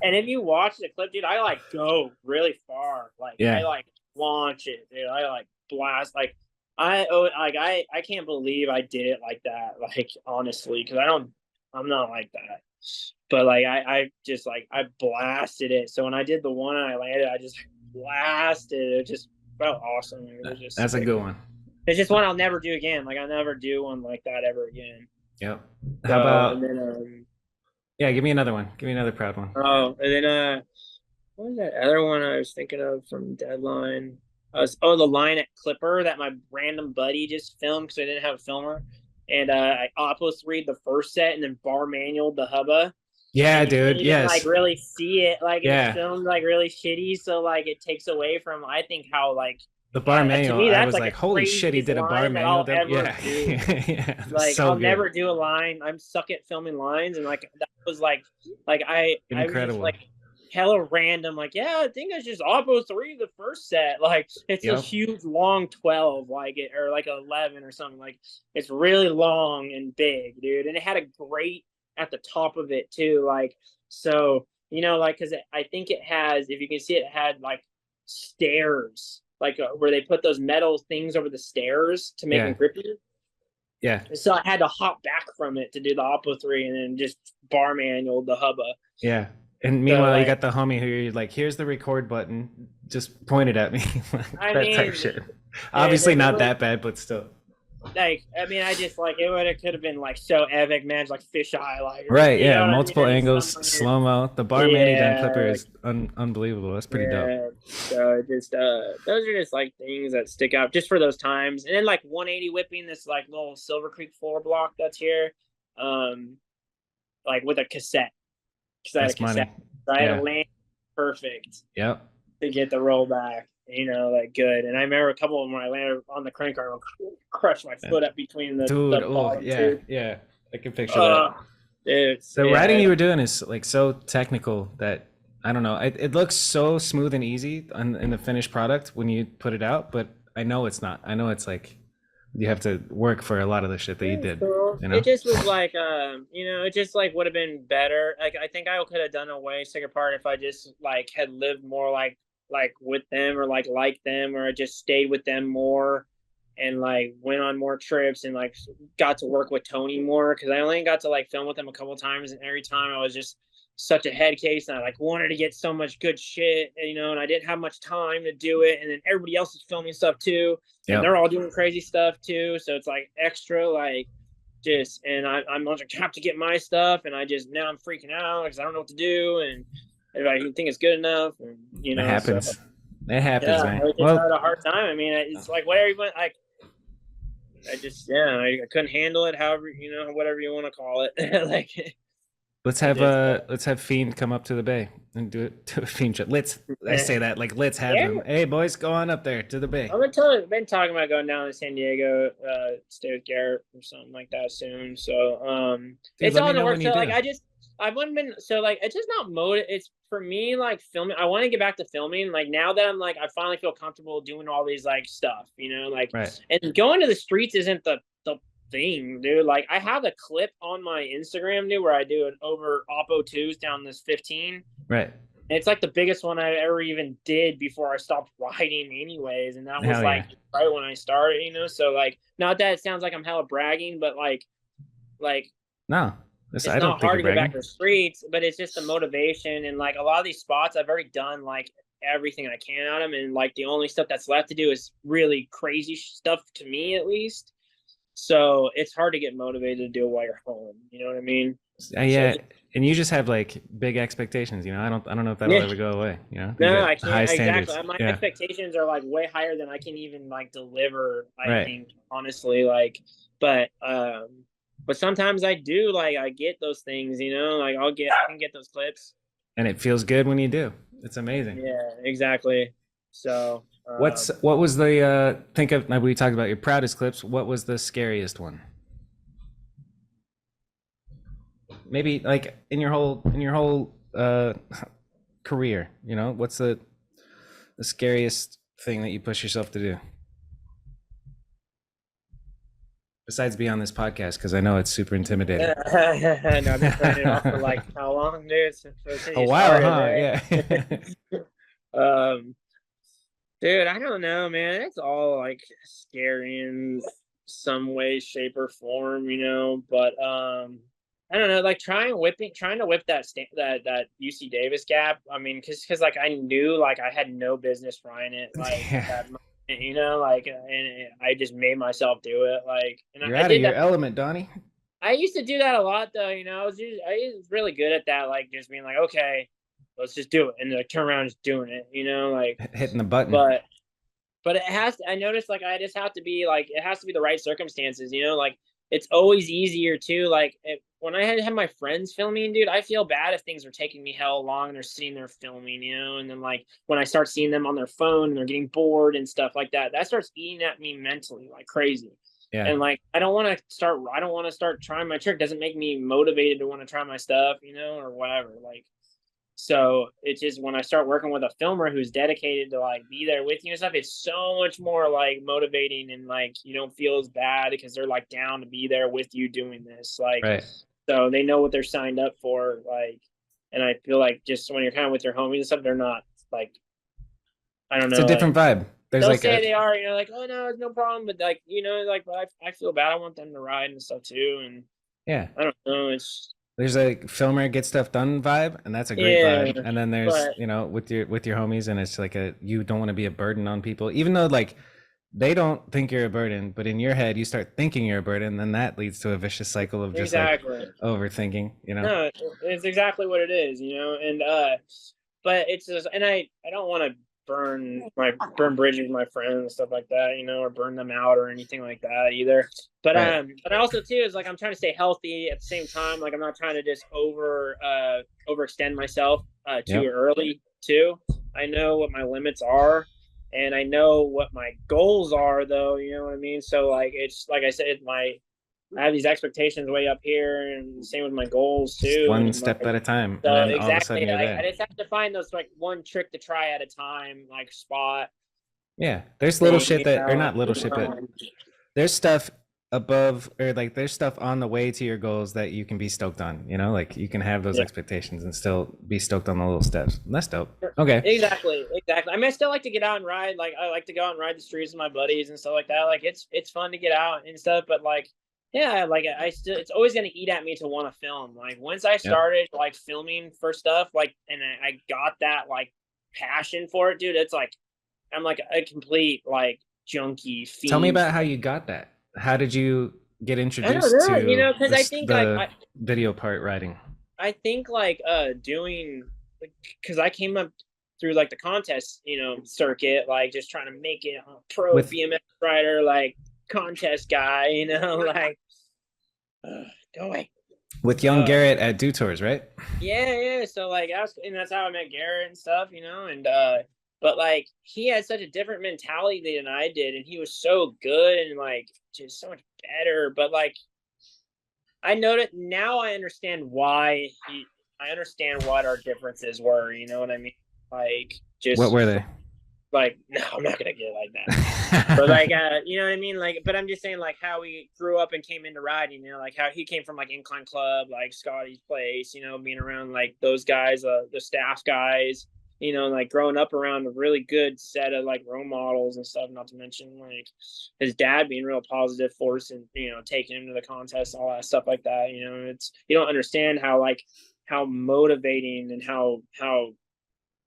And if you watch the clip, dude, I like go really far. Like I Yeah. like launch it, dude. I like blast. Like I can't believe I did it like that. Like honestly, because I'm not like that. But like I just like I blasted it. So when I did the one and I landed, I just blasted it. It just felt awesome. It was just That's a like good one. it's just one I'll never do again. Like I'll never do one like that ever again. Yep. How So and about then yeah, give me another one. Give me another proud one. and then what was that other one I was thinking of from Deadline? The line at Clipper that my random buddy just filmed because I didn't have a filmer, and I oppo read the first set and then bar manual the hubba, Yeah, and you can't dude. even like Yes. really see it, like it's Yeah. filmed like really shitty, so like it takes away from I think how like The bar to manual, me I that's was like like, the holy shit, he craziest did a bar line that manual. I'll ever Yeah. do. Yeah. Like So I'll good. never do a line. I'm suck at filming lines, and like that was like I was just Incredible. like hella random. Like yeah, I think it's just Oppo 3 the first set. Like it's a Yep. huge long 12, like it or like 11 or something. Like it's really long and big, dude, and it had a grate at the top of it too. Like so you know like because I think it has if you can see it had like stairs like where they put those metal things over the stairs to make them Yeah. grippy. Yeah. So I had to hop back from it to do the Oppo 3 and then just bar manual the hubba. Yeah. And So meanwhile, you like got the homie who you're like, here's the record button. Just point it at me. I That type mean shit. Obviously it not was that bad, but still. like I mean I just like it could have been like so epic, man, like fisheye like Right, you yeah. know what I Multiple mean? angles, Something slow mo. The bar Manny done clipper yeah, is unbelievable. That's pretty dope. yeah. So it just those are just like things that stick out just for those times. And then like 180 whipping this like little Silver Creek floor block that's here. Um like with a cassette. Because I had a That's money. cassette. So I had Yeah. to land perfect Yep. to get the rollback, you know, like good. And I remember a couple of them when I landed on the crank arm, crushed my foot up between Dude, the oh bottom yeah, two. yeah. I can picture that. Dude, The yeah, writing you were doing is like so technical that I don't know. It looks so smooth and easy in the finished product when you put it out, but I know it's not. I know it's like you have to work for a lot of the shit that you Yeah, did. so You it know? just was like, it just like would have been better. Like I think I could have done a way sicker part if I just like had lived more like with them or like them, or I just stayed with them more and like went on more trips and like got to work with Tony more, because I only got to like film with him a couple times, and every time I was just such a head case, and I like wanted to get so much good shit, and I didn't have much time to do it, and then everybody else is filming stuff too, and Yep. they're all doing crazy stuff too, so it's like extra like just, and I'm like have to get my stuff, and I just now I'm freaking out because I don't know what to do, and everybody think it's good enough, and It so happens. It happens, yeah, man. I just Well, had a hard time. I mean, it's like whatever you want, like I just, yeah, I couldn't handle it, however, whatever you want to call it. Like let's I have just Fiend come up to the bay and do it to a Fiend show. Let's I say yeah. that like let's have them. Hey boys, go on up there to the bay. Been talking about going down to San Diego, stay with Garrett or something like that soon. So Dude, it's let all me in the know when works. you So like do. I wouldn't been, so like it's just not it's for me like filming. I want to get back to filming. Like now that I'm like I finally feel comfortable doing all these like stuff, like, Right. and going to the streets isn't the thing, dude. Like I have a clip on my Instagram, dude, where I do an over Oppo 2s down this 15. Right. It's like the biggest one I ever even did before I stopped riding, anyways. And that was Hell like yeah. right when I started, So like, not that it sounds like I'm hella bragging, but like No. This it's I don't not think hard you're to get back bragging. to the streets, but it's just the motivation, and like a lot of these spots I've already done like everything I can on them, and like the only stuff that's left to do is really crazy stuff to me, at least. So it's hard to get motivated to do it while you're home. You know what I mean? So Yeah, and you just have like big expectations. I don't know if that'll yeah. ever go away. You No, got I high can't, exactly. standards. My Yeah. expectations are like way higher than I can even like deliver, I Right. think, honestly. Like, but sometimes I do, like I get those things, like I can get those clips. And it feels good when you do. It's amazing. Yeah, exactly. So What was the think of like we talked about your proudest clips? What was the scariest one? Maybe like in your whole career, what's the scariest thing that you push yourself to do? Besides be on this podcast, because I know it's super intimidating. and I've been putting it off for like how long, dude? Since A you while, started, huh? right? Yeah. um Dude, I don't know, man. It's all like scary in some way, shape, or form, But I don't know, like trying to whip that UC Davis gap. I mean, because like I knew like I had no business trying it like Yeah. that much, like, and I just made myself do it, like, and You're I out of did your that. element, Donnie. I used to do that a lot, though. I was really good at that, like just being like, okay, let's just do it, and like turn around and just doing it, like, Hitting the button. but. But I noticed like I just have to be like, it has to be the right circumstances, like it's always easier too. Like when I had my friends filming, dude, I feel bad if things are taking me hell long and they're sitting there filming, and then like when I start seeing them on their phone and they're getting bored and stuff like that, that starts eating at me mentally like crazy. Yeah. And like I don't want to start trying my trick. Doesn't make me motivated to want to try my stuff, or whatever. Like, so it's just when I start working with a filmer who's dedicated to like be there with you and stuff, it's so much more like motivating, and like you don't feel as bad because they're like down to be there with you doing this. Like, Right. so they know what they're signed up for. Like, and I feel like just when you're kind of with your homies and stuff, they're not like, I don't It's a know, like different vibe. There's they'll like say a they are, like, oh no, it's no problem, but like, like, but I feel bad. I want them to ride and stuff too. And yeah. I don't know. It's, There's a filmer get stuff done vibe, and that's a great yeah, vibe. And then there's but with your homies, and it's like you don't want to be a burden on people, even though like they don't think you're a burden, but in your head you start thinking you're a burden, then that leads to a vicious cycle of just like exactly. overthinking. No, it's exactly what it is, and but it's just, and I don't want to burn bridges with my friends and stuff like that, or burn them out or anything like that either. But Right. but I also too is like I'm trying to stay healthy at the same time. Like I'm not trying to just overextend myself too Yep. early too. I know what my limits are, and I know what my goals are, though. You know what I mean? So like it's like I said, I have these expectations way up here, and same with my goals Just too. one And step like, at a time, and so then all of a sudden exactly, you're I there. just have to find those like one trick to try at a time, like spot Yeah, there's little thing, shit you that, or know. not little shit, but there's stuff above, or like there's stuff on the way to your goals that you can be stoked on, you know, like you can have those Yeah. expectations and still be stoked on the little steps. That's dope. Okay. Exactly, exactly. I mean, I still like to get out and ride. Like, I like to go out and ride the streets with my buddies and stuff like that. Like, it's fun to get out and stuff. But like, yeah, like I still, it's always gonna eat at me to want to film. Like, once I Yep. started like filming for stuff, like, and I got that like passion for it, dude. It's like I'm like a complete like junkie Tell me fiend. about how you got that. How did you get I don't introduced know, you to know, because I this, think like the video part writing? I think like doing, because I came up through like the contest, you know, circuit, like just trying to make it a pro With BMX rider, like contest guy, you know, like go away. with young Uh Garrett at Do Tours, right? yeah. So like I was, and that's how I met Garrett and stuff, you know, and but like he had such a different mentality than I did, and he was so good and like just so much better. But like I know that now I understand why I understand what our differences were, you know what I mean? Like What just were they? like no, I'm not gonna get like that. But like you know what I mean? Like, but I'm just saying like how we grew up and came into riding, you know, like how he came from like Incline Club, like Scotty's place, you know, being around like those guys, the staff guys, you know, like growing up around a really good set of like role models and stuff, not to mention like his dad being a real positive force and, you know, taking him to the contest, all that stuff like that. You know, it's, you don't understand how like how motivating and how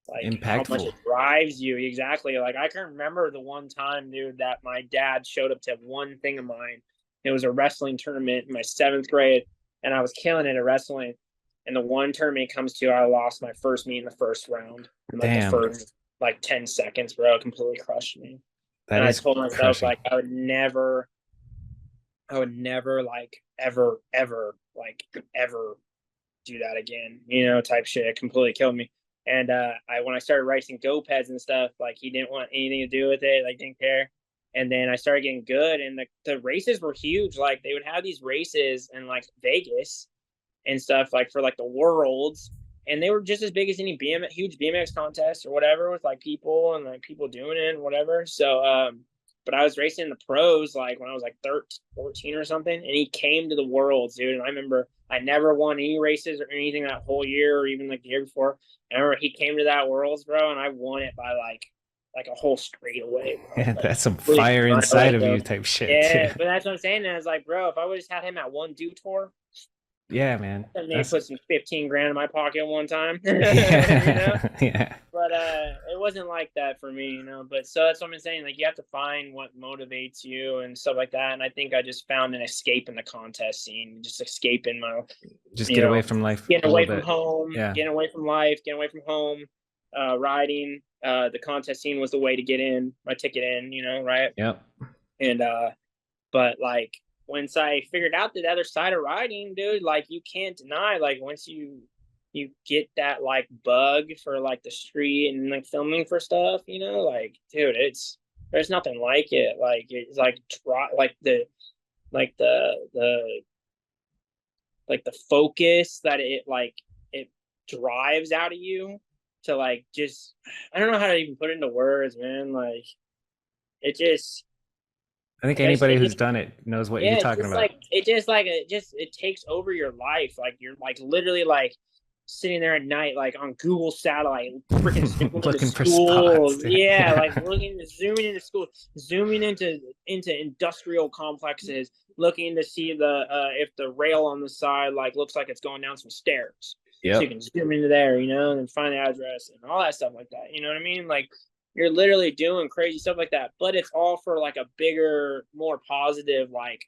like how much Impactful. it drives you. Exactly. Like I can remember the one time, dude, that my dad showed up to one thing of mine. It was a wrestling tournament in my 7th grade, and I was killing it at wrestling. And the one tournament it comes to, I lost my first meet in the first round. In like the Damn, first like 10 seconds, bro, it completely crushed me. that And I is told myself crushing. like I would never like ever do that again, you know, type shit. It completely killed me. And I when I started racing go-peds and stuff, like he didn't want anything to do with it, like didn't care. And then I started getting good, and the races were huge. Like they would have these races in like Vegas and stuff, like for like the worlds, and they were just as big as any huge BMX contest or whatever, with like people and like people doing it and whatever. So but I was racing in the pros like when I was like 13, 14 or something, and he came to the worlds, dude. And I remember I never won any races or anything that whole year or even like the year before. I remember he came to that worlds, bro, and I won it by like a whole straightaway, bro. Yeah, Like that's some really fire inside of you type shit too. yeah, but that's what I'm saying. And I was like, bro, if I would have had him at one Do Tour, Yeah, man. I may That's put some 15 grand in my pocket one time, you know. yeah, yeah. But it wasn't like that for me, you know. But so that's what I'm saying. Like you have to find what motivates you and stuff like that. And I think I just found an escape in the contest scene, just escaping my, Just you get know, away from life a getting little away from bit. home, Yeah. getting away from life, getting away from home, riding. The contest scene was the way to get in, my ticket in, you know, right? Yep. And but like once I figured out the other side of riding, dude, like you can't deny, like once you get that like bug for like the street and like filming for stuff, you know, like dude, there's nothing like it. Like it's like like the focus that it drives out of you to like just I don't know how to even put it into words, man. Like it just I think like I anybody said, who's done it knows what you're yeah, talking about. it takes over your life. Like you're like literally like sitting there at night, like on Google satellite, freaking zooming into Looking for schools. spots. Yeah, like zooming into schools, zooming into industrial complexes, looking to see the if the rail on the side like looks like it's going down some stairs. So you Yep. can zoom into there, you know, and then find the address and all that stuff like that. You know what I mean? Like you're literally doing crazy stuff like that, but it's all for like a bigger, more positive, like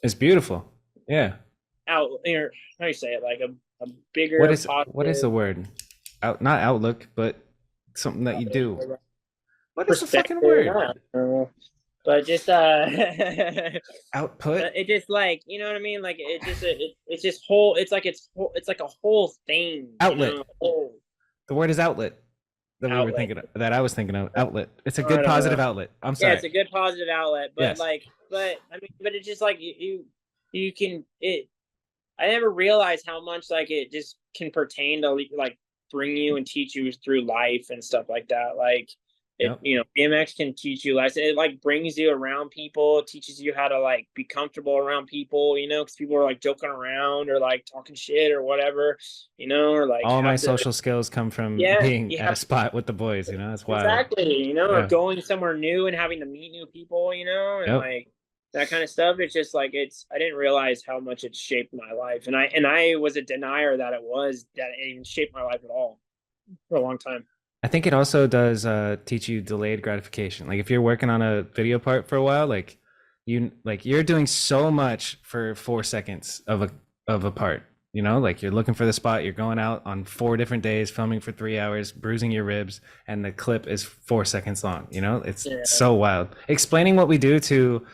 It's beautiful. Yeah. out here. How do you say it? Like a bigger What is the positive word? Out, not outlook, but something that you do. What is the fucking perspective. word? But just Output? it just like you know what I mean. Like it's just whole. It's like a whole thing. Outlet. You know? Whole The word is outlet. That we were outlet. thinking of, that I was thinking of. Outlet. It's a I good don't positive know. outlet. I'm Yeah, sorry. it's a good positive outlet. But Yes. like, but I mean, but it's just like you. you can it I never realized how much like it just can pertain to like bring you and teach you through life and stuff like that. Like it, Yep. you know, BMX can teach you lessons. It like brings you around people, teaches you how to like be comfortable around people, you know, because people are like joking around or like talking shit or whatever, you know, or like All my have to, social skills come from yeah, being you at a have spot with the boys, you know? It's wild. exactly, you know, or Yeah. going somewhere new and having to meet new people, you know, and Yep. like that kind of stuff. It's just like I didn't realize how much it shaped my life. And I was a denier that it even shaped my life at all for a long time. I think it also does teach you delayed gratification. Like if you're working on a video part for a while, you're doing so much for 4 seconds of a part. You know, like you're looking for the spot, you're going out on 4 different days, filming for 3 hours, bruising your ribs, and the clip is 4 seconds long. You know, it's Yeah. so wild. Explaining what we do to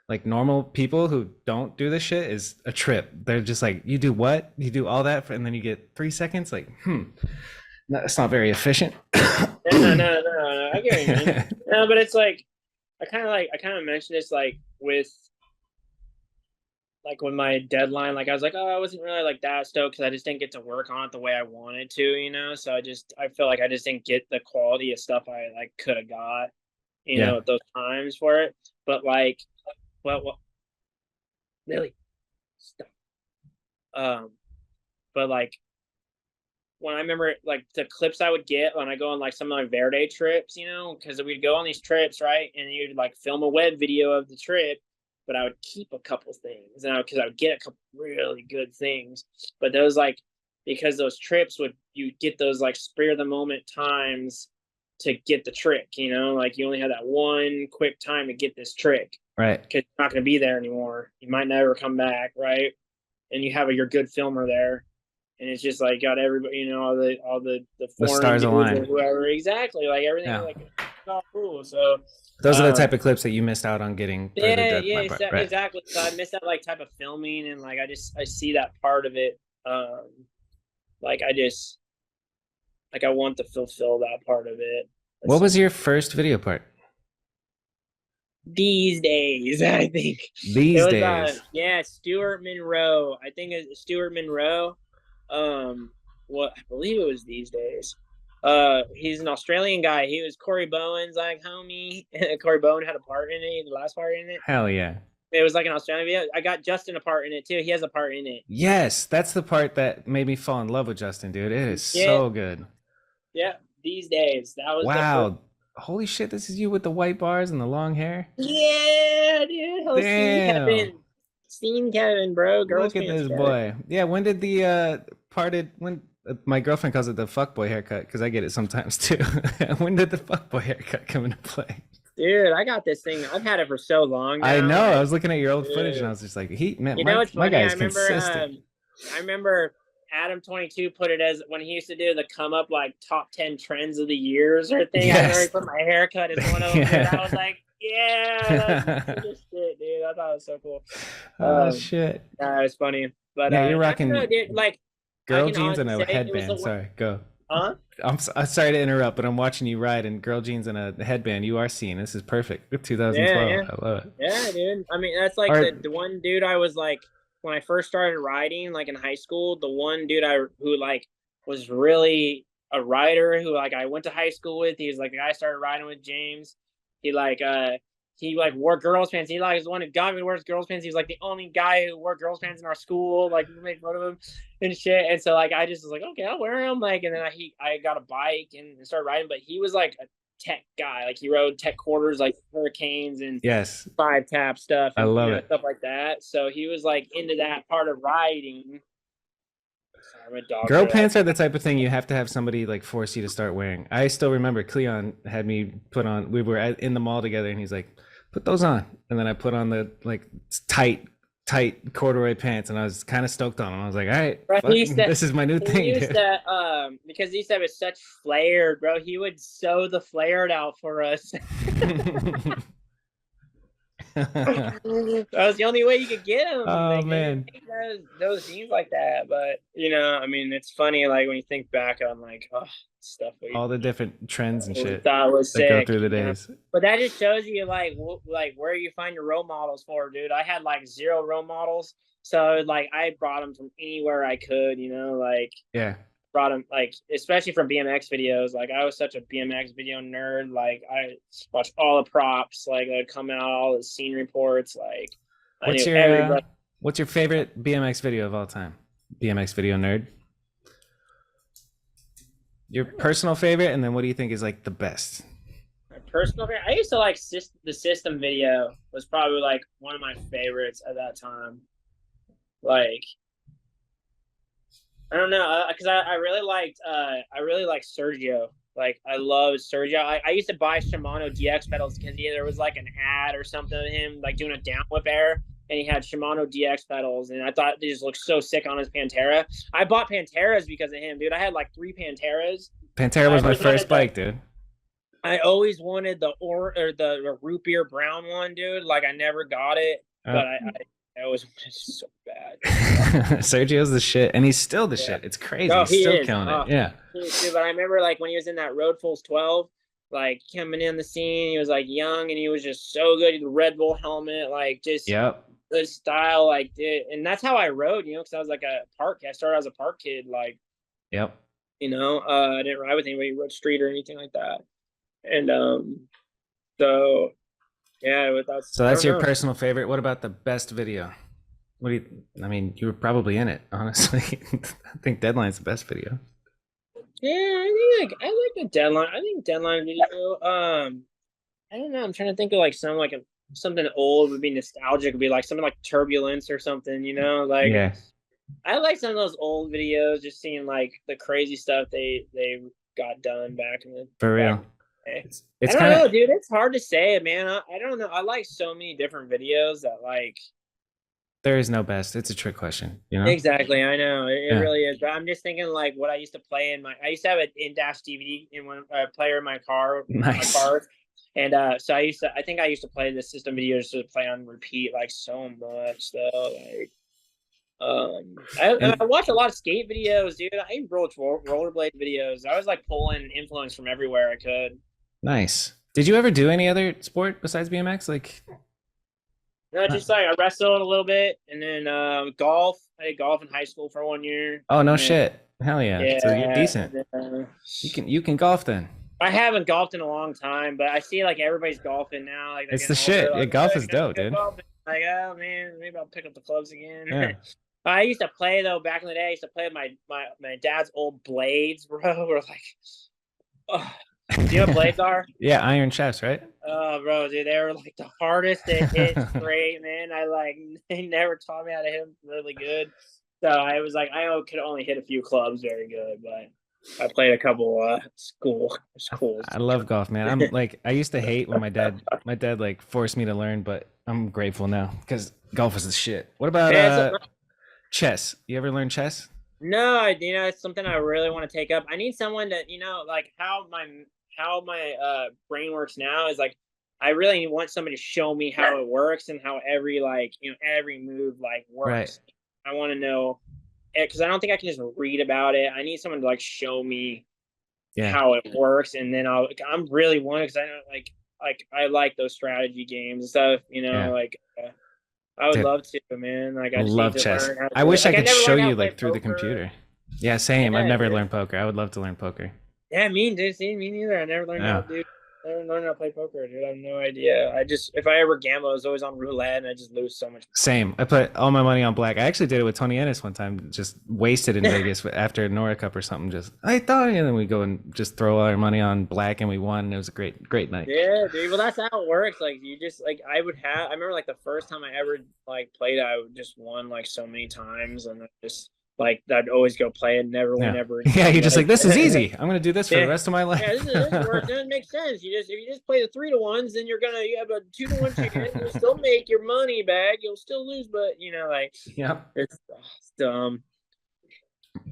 like normal people who don't do this shit is a trip. They're just like, you do what? You do all that, and then you get 3 seconds. Like, that's not very efficient. Yeah, no. I get what you mean. No, but it's like I kind of mentioned this like with my deadline, like I was like, oh, I wasn't really like that stoked because I just didn't get to work on it the way I wanted to, you know. So I feel like I just didn't get the quality of stuff I like could have got, you Yeah. know, at those times for it. But like, well, really, stop. Um, but like when I remember like the clips I would get when I go on like some of my Verde trips, you know, because we'd go on these trips, right? And you'd like film a web video of the trip, but I would keep a couple things, and because I would get a couple really good things. But those like because those trips would you get those like spare of the moment times to get the trick, you know, like you only have that one quick time to get this trick Right. because you're not going to be there anymore. You might never come back, right? And you have your good filmer there, and it's just like got everybody, you know, all the The foreign stars dudes or align. whoever, exactly, like everything, Yeah. like it's all cool. So, Those are the type um, of clips that you missed out on getting for the deadline part. Right. exactly. So I miss that like type of filming, and like I see that part of it. Like I just like I want to fulfill that part of it. What It's, was your first video part? these days, I think it These was days. yeah, Stuart Monroe. I think it's Stuart Monroe. What I believe it was these days. He's an Australian guy. He was Corey Bowen's like homie. Corey Bowen had a part in it, the last part in it. Hell yeah. It was like an Australian video. I got Justin a part in it too. He has a part in it. Yes, that's the part that made me fall in love with Justin, dude. It is Yeah, so good. yeah. These days, that was the first. Wow. Holy shit, this is you with the white bars and the long hair? Yeah, dude. Oh, Damn. Seen Kevin, bro. Girls Look at pants this Kevin. boy. Yeah, when did the parted when my girlfriend calls it the fuckboy haircut because I get it sometimes too. When did the fuckboy haircut come into play? Dude, I got this thing. I've had it for so long I now. know. I Like, was looking at your old footage and I dude. was just like, he man, You know what's my funny? guy is consistent. I remember Adam 22 put it as when he used to do the come up like top 10 trends of the years or thing. I remember he Yes. put my haircut as one of them. Dude. I was Yeah. like, yeah, that's the shit, dude. I thought it was so cool. Oh shit. Yeah, it was funny. But Yeah, you're I don't know, rocking dude. Like, I girl can jeans and honestly a say it was headband. Sorry, go. huh? I'm sorry to interrupt, but I'm watching you ride in girl jeans and a headband. You are seeing this is perfect. Yeah, 2012. yeah. I love it. Yeah, dude. I mean, that's like Or the one dude I was like when I first started riding, like in high school. The one dude who like was really a rider who like I went to high school with. He was like the guy I started riding with, James. He like he like wore girls pants. He like was the one who got me to wear girls pants. He was like the only guy who wore girls pants in our school. Like we made fun of him and shit. And so like I just was like, okay, I'll wear them. Like and then I got a bike and started riding. But he was like a tech guy. Like he rode tech quarters like Hurricanes and yes, five tap stuff I and you love know it. stuff like that. So he was like into that part of riding. Sorry, my dogs Girl are like, pants are the type of thing you have to have somebody like force you to start wearing. I still remember Cleon had me put on. We were in the mall together, and he's like, "Put those on," and then I put on the like tight corduroy pants, and I was kind of stoked on them. I was like, "All right, bro, fucking, this is my new he thing, used dude." to because he said it was such flared, bro. He would sew the flared out for us. That was the only way you could get them. Oh They didn't man, make those jeans like that. But you know, I mean, it's funny. Like when you think back on like, oh, stuff all the different trends and we shit thought was that go sick. through the You know? days. But that just shows you like where you find your role models for, dude. I had like zero role models, so like I brought them from anywhere I could. You know, like Yeah. brought them like especially from BMX videos. Like I was such a BMX video nerd. Like I watched all the props. Like I'd come out all the scene reports. Like I What's knew your everybody. what's your favorite BMX video of all time? BMX video nerd. Your personal favorite, and then what do you think is like the best? My personal favorite. I used to like the system video was probably like one of my favorites at that time. Like I don't know, because I really liked Sergio. Like I loved Sergio. I used to buy Shimano DX pedals because there was like an ad or something of him like doing a down whip air, and he had Shimano DX pedals, and I thought they just looked so sick on his Pantera. I bought Panteras because of him, dude. I had like 3 Panteras. Pantera was my first bike, dude. I always wanted the root beer brown one, dude. Like I never got it, but I always wanted so bad. Sergio's the shit, and he's still the shit. It's crazy. Oh, He's still is. killing it. Yeah. Dude, but I remember like when he was in that Road Fulls 12, like coming in the scene, he was like young and he was just so good. The Red Bull helmet, like just Yep. good style, like and that's how I rode, you know, because I was like I started as a park kid, like Yep. you know, I didn't ride with anybody rode street or anything like that. And so yeah, but So that's your personal favorite. What about the best video? What do you? I mean, you were probably in it, honestly. I think Deadline's the best video. Yeah, I like the Deadline. I think Deadline video. I don't know. I'm trying to think of like something old would be nostalgic. Would be like something like Turbulence or something. You know, like Yeah. I like some of those old videos. Just seeing like the crazy stuff they got done back in the For real. It's I don't know, dude. It's hard to say, man. I don't know. I like so many different videos that like. There is no best. It's a trick question, you know? Exactly, I know it really is. But I'm just thinking like what I used to play in my. I used to have an in-dash DVD in one player in my car. Nice. My car, and so I think I used to play the system videos to play on repeat like so much though. Like, I watch a lot of skate videos, dude. I rollerblade videos. I was like pulling influence from everywhere I could. Nice. Did you ever do any other sport besides BMX? Like, no, just like I wrestled a little bit, and then golf. I did golf in high school for 1 year. oh no shit. Hell yeah. Yeah, So you're decent. then, You can golf then. I haven't golfed in a long time, but I see like everybody's golfing now. Like It's the shit. like, yeah, golf is dope, dude. Like, oh man, maybe I'll pick up the clubs again. Yeah. I used to play though back in the day. I used to play with my dad's old blades, bro. We're like, oh. Do you know what blades are? Yeah, iron chefs, right? Oh, bro, dude, they were like the hardest to hit straight, man. They never taught me how to hit them really good. So I was like, I could only hit a few clubs very good, but I played a couple schools. I love golf, man. I'm like, I used to hate when my dad like forced me to learn, but I'm grateful now because golf is the shit. What about chess? You ever learn chess? No, it's something I really want to take up. I need someone to, like how my brain works now is like I really want somebody to show me how it works and how every every move like works. Right. I want to know because I don't think I can just read about it. I need someone to like show me how it works, and then I'm really wanting because I know I like those strategy games and stuff. I would love to, man. Like I love chess. I wish I could show you like through the computer. Yeah, same. I've never learned poker. I would love to learn poker. Yeah, me neither. I never learned how to do. I never learned how to play poker, dude. I have no idea. If I ever gamble, I was always on roulette, and I just lose so much. Same. I put all my money on black. I actually did it with Tony Ennis one time. Just wasted in Vegas after a Nora Cup or something. And then we go and just throw all our money on black, and we won. And it was a great night. Yeah, dude. Well, that's how it works. Like you just like I remember like the first time I ever like played, I just won like so many times, and I just. Like I'd always go play and never win ever. Yeah, you're just like this is easy. I'm gonna do this for the rest of my life. Yeah, this works. Doesn't make sense. If you just play the 3-1s, then you have a 2-1 chance. You'll still make your money back. You'll still lose, but Yep. It's dumb.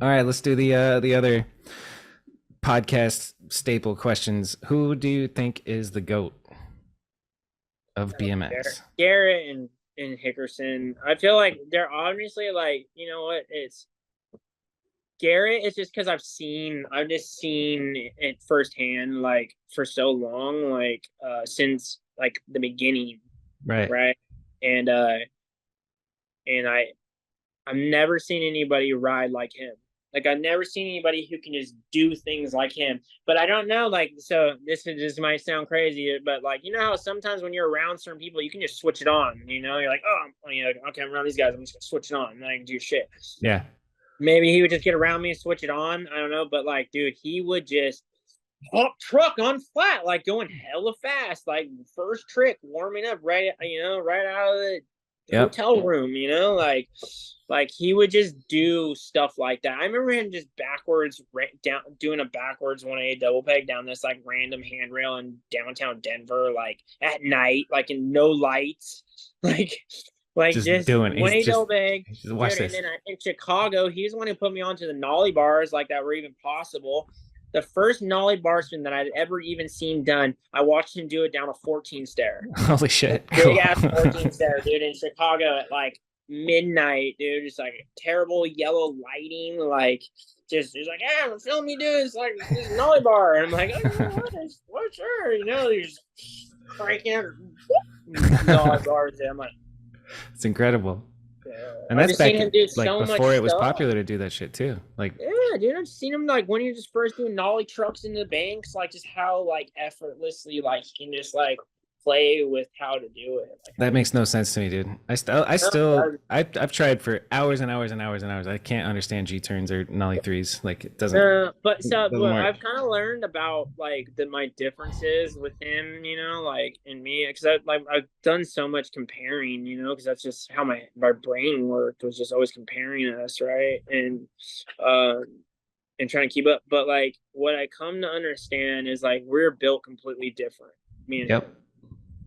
All right, let's do the other podcast staple questions. Who do you think is the GOAT? of BMX? Garrett and Hickerson. I feel like they're obviously like, you know what, it's Garrett is just because I've just seen it firsthand, like for so long, like since like the beginning, Right. right? And and I've never seen anybody ride like him. Like I've never seen anybody who can just do things like him. But I don't know, like so this might sound crazy, but like you know how sometimes when you're around certain people, you can just switch it on. You know, you're like, oh, you know, okay, I'm around these guys, I'm just gonna switch it on and I can do shit. Yeah. Maybe he would just get around me and switch it on. I don't know, but like, dude, he would just hop truck on flat, like going hella fast, like first trick, warming up right, you know, right out of the Yep. hotel room, you know, like he would just do stuff like that. I remember him just backwards down doing a backwards 180 double peg down this like random handrail in downtown Denver, like at night, like in no lights, like Just just doing. He's 180 just. double peg. Just watch Dude, and this. then in Chicago, he's the one who put me onto the nollie bars like that were even possible. The first nollie bar spin that I'd ever even seen done, I watched him do it down a 14 stair. Holy shit! Big Cool. ass 14 stair, dude, in Chicago at like midnight, dude. Just like terrible yellow lighting, like just he's like, yeah, I'm filming me doing this like this nollie bar. And I'm like, oh, what, sure, you know, you're just cranking out nollie bars. I'm like, It's incredible. And I've that's just back seen him do like so much before it was stuff. popular to do that shit too. Like Yeah, dude, I've seen him like when he was just first doing nollie trucks in the banks, like just how like effortlessly like he can just like play with how to do it. Like, that makes no sense to me, dude. I've tried for hours and hours and hours and hours. I can't understand G turns or nollie threes. Like it doesn't but work. I've kind of learned about like my differences with him, you know, like in me, because I've done so much comparing, you know, because that's just how my brain worked, was just always comparing us, right, uh, and trying to keep up. But like what I come to understand is like we're built completely different, me and him. Yep.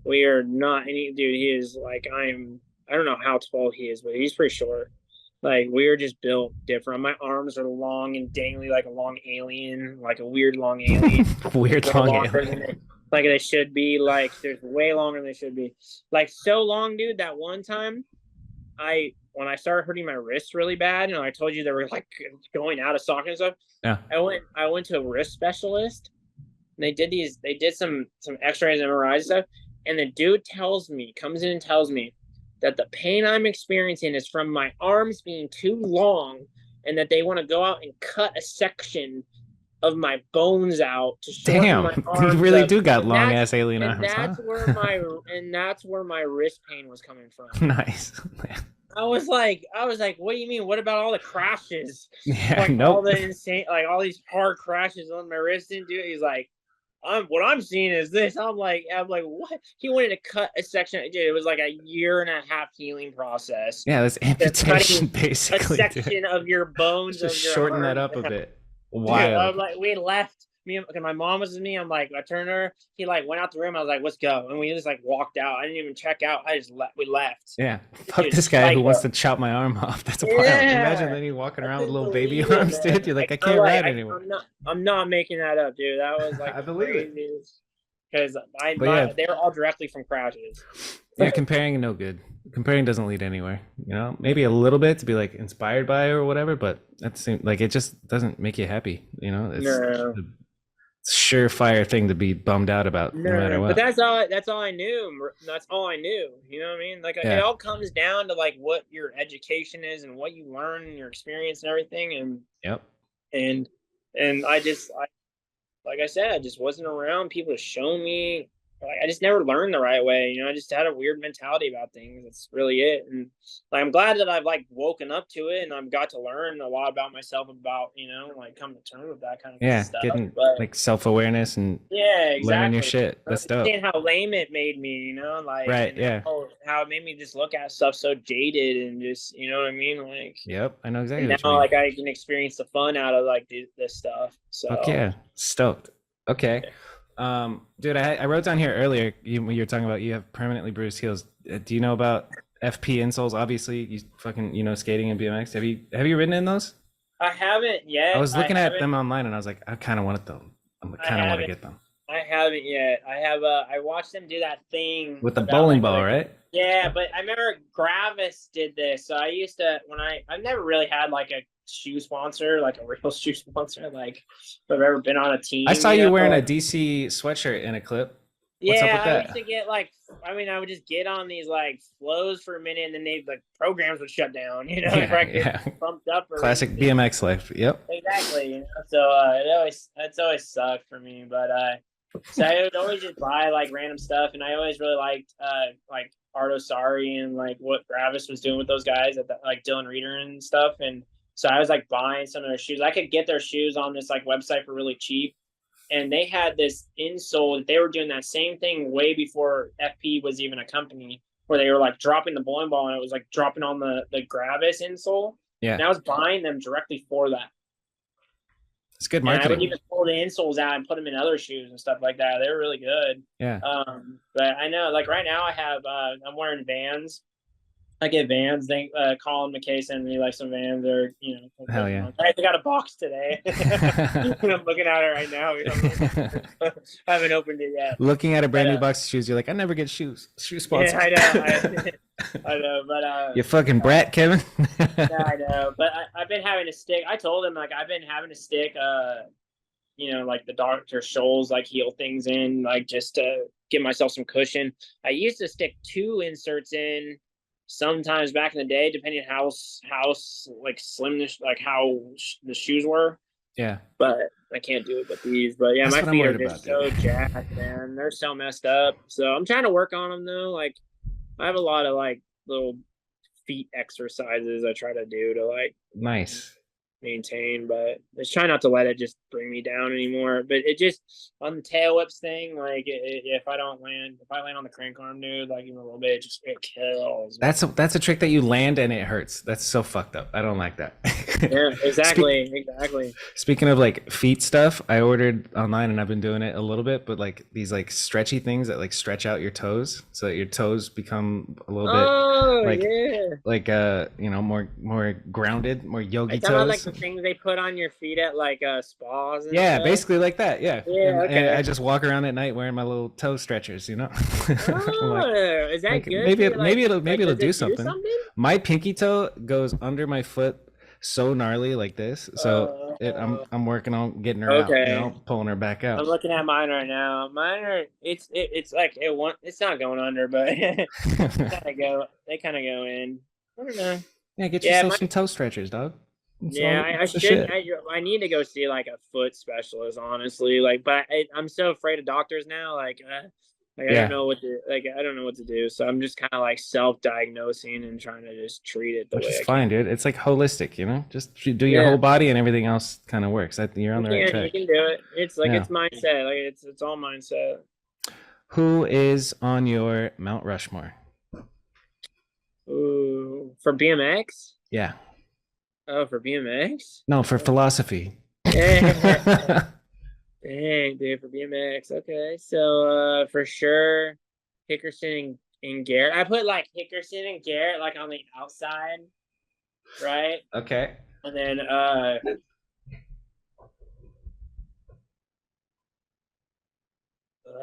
We are not any dude. He is like I don't know how tall he is, but he's pretty short. Like we are just built different. My arms are long and dangly like a long alien, like a weird long alien. Weird Way long longer alien. than like they should be. Like there's way longer than they should be. Like so long, dude. That one time, when I started hurting my wrists really bad, I told you they were like going out of socket and stuff. Yeah. I went to a wrist specialist. And they did some X-rays and MRIs and stuff. And the dude comes in and tells me that the pain I'm experiencing is from my arms being too long, and that they want to go out and cut a section of my bones out to shorten my arms. You really do got long ass alien arms, that's huh? that's where my wrist pain was coming from. Nice. I was like, what do you mean? What about all the crashes? Yeah, like nope. all the insane, like all these hard crashes on my wrist didn't do it. He's like, what I'm seeing is this. I'm like, what? He wanted to cut a section. Dude, it was like a 1.5-year healing process. Yeah, that's amputation basically. A section of your bones. Just of your shorten arm. that up a bit. Wild. Dude, I was like, we left. My mom was with me. I'm like, I turned her. He like went out the room. I was like, let's go. And we just like walked out. I didn't even check out. We left. Yeah. Fuck this guy who wants to chop my arm off. That's wild. Imagine then you walking around with little baby arms, dude. You're like, I can't ride anymore. I'm not making that up, dude. That was like I believe it. Because they were all directly from crashes. Yeah, comparing no good. Comparing doesn't lead anywhere. Maybe a little bit to be like inspired by or whatever, but that seems like it just doesn't make you happy. It's a surefire thing to be bummed out about no matter what. But that's all I knew. That's all I knew. You know what I mean? Like it all comes down to like what your education is and what you learn and your experience and everything. And yep. And like I said, I just wasn't around people to show me. Like, I just never learned the right way. I just had a weird mentality about things. That's really it. And like, I'm glad that I've like woken up to it and I've got to learn a lot about myself, about, like come to terms with that kind of stuff. Getting like self-awareness and learning your shit. That's dope. How lame it made me, like, right. Yeah. How it made me just look at stuff so jaded and just, you know what I mean? Like, yep. I know exactly. Now, like, I can experience the fun out of like this stuff. So, okay. Stoked. Okay. Yeah. Dude, I wrote down here earlier, you were talking about you have permanently bruised heels. Do you know about FP insoles? Obviously, you fucking, skating and BMX. Have you ridden in those? I haven't yet. I was looking at them online and I was like, I kind of wanted them. I kind of want to get them. I haven't yet. I have. I watched them do that thing with the about bowling like ball, right? yeah, but I remember Gravis did this. So I used to when I've never really had like a shoe sponsor, like a real shoe sponsor, like if I've ever been on a I team, saw you wearing a like DC sweatshirt in a clip. What's up yeah, with I used that? to get like I mean, I would just get on these like flows for a minute and then they like programs would shut down, if Yeah, I get yeah. pumped up or Classic anything. BMX life. Yep. Exactly. So it's always sucked for me. But so I would always just buy like random stuff and I always really liked like Ardo Sari and like what Gravis was doing with those guys at the, like Dylan Reeder and stuff. And so I was like buying some of their shoes. I could get their shoes on this like website for really cheap. And they had this insole that they were doing that same thing way before FP was even a company, where they were like dropping the bowling ball and it was like dropping on the Gravis insole. Yeah. And I was buying them directly for that. It's good And I would marketing. even pull the insoles out and put them in other shoes and stuff like that. They were really good. Yeah. But I know, like right now, I have I'm wearing Vans. I get Vans. They Colin McKay sent me like some Vans, or Hell yeah. I got a box today. I'm looking at it right now. I haven't opened it yet. Looking at a brand new box of shoes, you're like, I never get shoe sponsors. Yeah, I know. I know, but you fucking brat, Kevin. yeah, I know. But I've been having to stick. I told him like I've been having to stick like the Dr. Scholl's like heel things in, like just to give myself some cushion. I used to stick 2 inserts in sometimes back in the day, depending on how like slim like how the shoes were. Yeah. But I can't do it with these. But yeah, That's my feet are about, just so dude. jacked, man. They're so messed up. So I'm trying to work on them though. Like I have a lot of like little feet exercises I try to do to like Nice. maintain, but just try not to let it just bring me down anymore. But it just on the tail whips thing, like if I land on the crank arm, dude, like even a little bit, it kills. That's a trick that you land and it hurts. That's so fucked up. I don't like that. Yeah, exactly. Speaking of like feet stuff, I ordered online and I've been doing it a little bit, but like these like stretchy things that like stretch out your toes so that your toes become a little bit Oh like yeah. more grounded, more yogi I talking about like toes. the things they put on your feet at like spas and Yeah, stuff. basically like that. Yeah. Yeah, And I okay. just walk around at night wearing my little toe stretchers, I'm like, Oh, is that good maybe for you? maybe it'll Does do it do something. something? My pinky toe goes under my foot so gnarly like this. So I'm working on getting her out, Okay. pulling her back I'm out. looking at mine right now. Mine are it's like it's not going under, but they kind of go in. I don't know. Yeah, get Yeah, yourself some toe stretchers, dog. yeah. I It's the should. shit. I need to go see like a foot specialist, honestly. Like, but I'm so afraid of doctors now. Like I don't Yeah, know what to like. I don't know what to do. So I'm just kind of like self-diagnosing and trying to just treat it the which way is I can. fine, dude. It's like holistic, Just do your Yeah, whole body and everything else kind of works. You're on the right you track. can do it. It's like Yeah. it's mindset. Like it's all mindset. Who is on your Mount Rushmore? Ooh, for BMX. Yeah. Oh, for BMX. No, for philosophy. Dang, dude, for BMX. Okay, so for sure, Hickerson and Garrett. I put like Hickerson and Garrett like on the outside, right? Okay. And then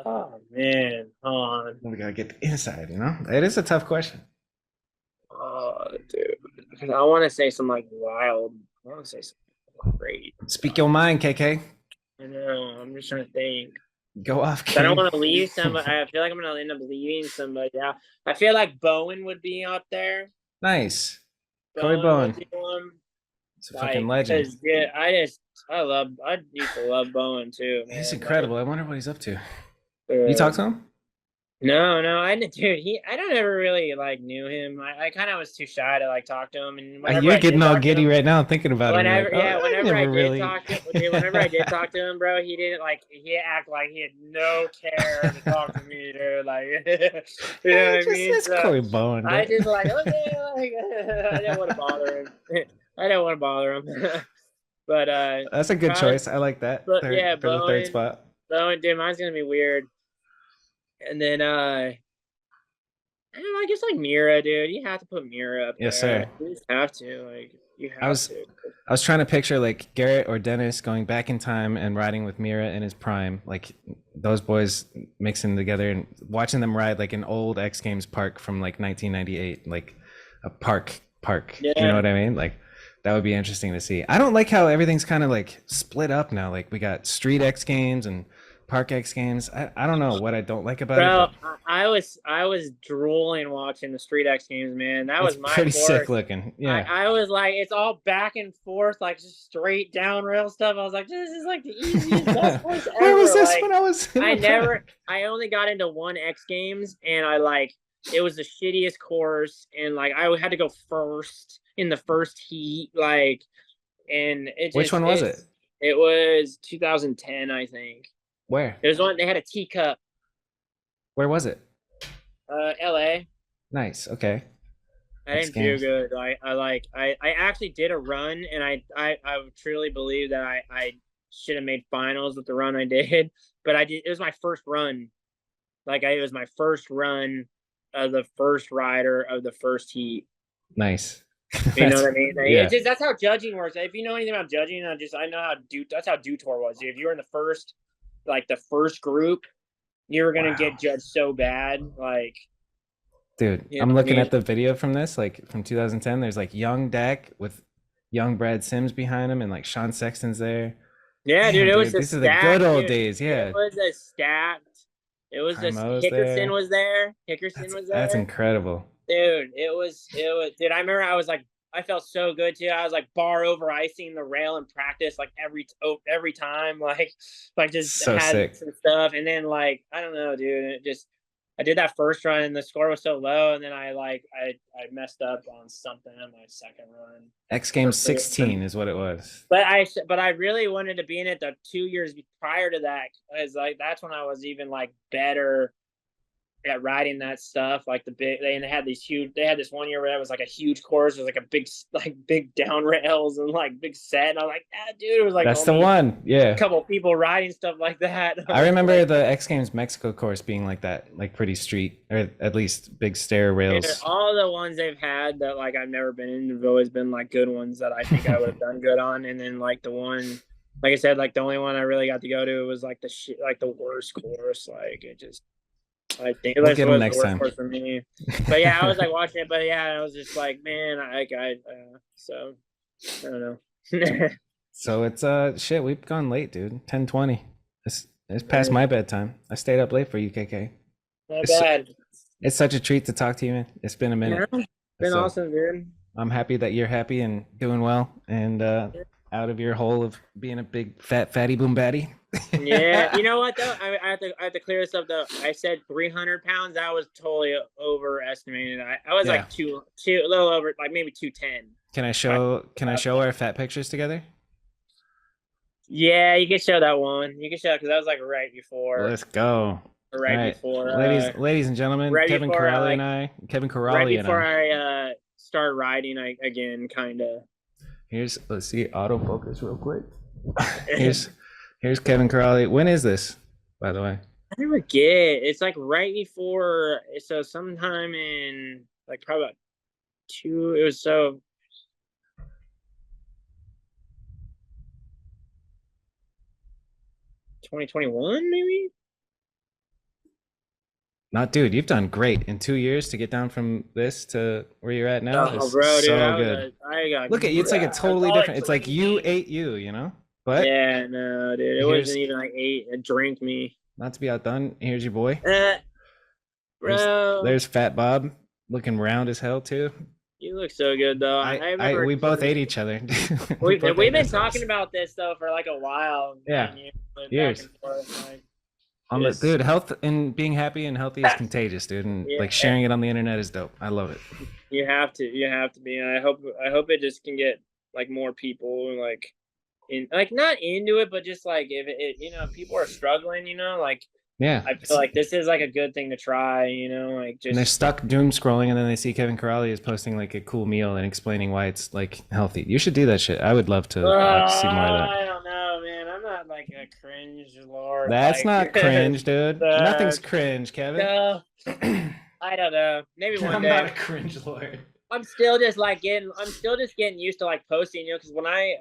oh man, hold on. We gotta get the inside. It is a tough question. Oh, dude, because I want to say some like wild. I want to say something great. Speak your mind, KK. I know. I'm just trying to think. Go off, I don't King. want to leave somebody. I feel like I'm gonna end up leaving somebody out. I feel like Bowen would be up there. Nice. Corey Bowen. Would be one. It's a fucking legend. Yeah, I used to love Bowen too, man. He's incredible. I wonder what he's up to. You Uh, talk to him? no, I didn't, dude. I don't ever really like knew him. I kind of was too shy to like talk to him, and whenever You're I did getting all talk to giddy him, right now thinking about it. whenever Like, oh, I whenever I never did really. talk to him, dude, whenever I did talk to him, bro, he didn't like he act like he had no care to talk to me, dude. Like, you know what I mean? It's So Corey Bowen. I just like okay, like I didn't want to bother him. I didn't want to bother him. But That's a good choice. I like that. but yeah, For the third spot. Bowen, dude, mine's gonna be weird. And then I don't know, I guess like Mira, dude. You have to put Mira up Yes, there. sir. You just have to, like You I have was to. I was trying to picture like Garrett or Dennis going back in time and riding with Mira in his prime, like those boys mixing together and watching them ride like an old X Games park from like 1998, like a park. You know Yeah, what I mean? Like that would be interesting to see. I don't like how everything's kind of like split up now. Like we got street X Games and park X Games. I don't know what I don't like about it, bro. but I was drooling watching the Street X Games, man. That it's was my pretty sick course. looking. I Yeah. I was like, it's all back and forth, like just straight down rail stuff. I was like, this is like the easiest, best course Where was ever. this Like, when I was in I my prime? never, I only got into one X Games, and it was the shittiest course, and like I had to go first in the first heat, like, and Which one was it? it was 2010, I think. Where? It was one they had a teacup, Where was it? LA. Nice. Okay. I X didn't do Games. good. I actually did a run, and I truly believe that I should have made finals with the run I did, but I did. It was my first run. It was my first run of the first rider of the first heat. Nice. You know That's what I mean? yeah. That's how judging works. If you know anything about judging, I know how that's how do tour was. If you were in the first, like the first group, you were gonna Wow. get judged so bad. Like, Dude, you know I'm what I looking mean? at the video from this, like from 2010. There's like young Dak with young Brad Sims behind him, and like Sean Sexton's there. Yeah, dude, Damn, it was dude, a these are the good stacked, old dude. days. It Yeah. was a stacked. It was just Primo's Hickerson there. was there. Hickerson was That's there. incredible. Dude, it was dude, I remember I was like I felt so good too. I was like bar over icing the rail in practice like every time like just So had sick. some stuff, and then like I don't know, dude, it just I did that first run and the score was so low, and then I messed up on something on my second run. X Games For 16 is what it was. but I really wanted to be in it the 2 years prior to that, because like that's when I was even like better at riding that stuff. Like they had these huge. They had this one year where it was like a huge course. It was like a big down rails and like big set. And I was like, ah, dude, it was like That's the only one. a Yeah. couple of people riding stuff like that. I I was remember like, the X Games Mexico course being like that, like pretty street, or at least big stair dude, rails. all the ones they've had that like I've never been in have always been like good ones that I think I would have done good on. And then like the one, like I said, like the only one I really got to go to was like like the worst course. Like it just I think We'll this get them was the next worst time. course for me. But yeah, I was like watching it, but yeah, I was just like, man, so I don't know. So it's shit, we've gone late, dude. 10:20. It's past my bedtime. I stayed up late for you, KK. Not It's bad. it's such a treat to talk to you, man. It's been a Yeah, minute. been So awesome, dude. I'm happy that you're happy and doing well and out of your hole of being a big fatty boom batty. Yeah, you know what though? I have to clear this up though. I said 300 pounds. That was totally overestimated. I was Yeah. like a little over, like maybe 210. Can I show our fat pictures together? Yeah, you can show that one. You can show because that was like right before, Let's go. All right right. before, Ladies and gentlemen, right Kevin before I Corrali and like I, Kevin right Corrali and before I. I started riding again, kind of. Let's see autofocus real quick. Here's here's Kevin Corrali. When is this, by the way? I forget. It's like right before, so sometime in like probably about two. It was so 2021 maybe. Not, dude, you've done great in 2 years to get down from this to where you're at now. Oh, Is bro, dude, so good. I got Look at you, it's like a totally different. It's like you drinking. ate you, you know. But Yeah, no, dude, it here's wasn't even like a drink me. not to be outdone. Here's your boy. Uh, There's bro, there's Fat Bob, looking round as hell too. you look so good though. I remember We both ate each other. we've both been ate ourselves. talking about this though for like a while. Yeah, You, years. back and forth, like, Dude, health and being happy and healthy is contagious, dude, and yeah, like sharing it on the internet is dope. I love it. you have to be. And I hope it just can get like more people like in like not into it, but just like if if people are struggling, like Yeah, I feel like this is like a good thing to try, like and they're just stuck doom scrolling, and then they see Kevin Corrali is posting like a cool meal and explaining why it's like healthy. You should do that shit. I would love to see more of that. I don't know, man. I'm not like a cringe lord. That's Like, not cringe, dude. Nothing's cringe, Kevin. no, I don't know. Maybe one I'm day. not a cringe lord. I'm still just like I'm still just getting used to like posting, because when I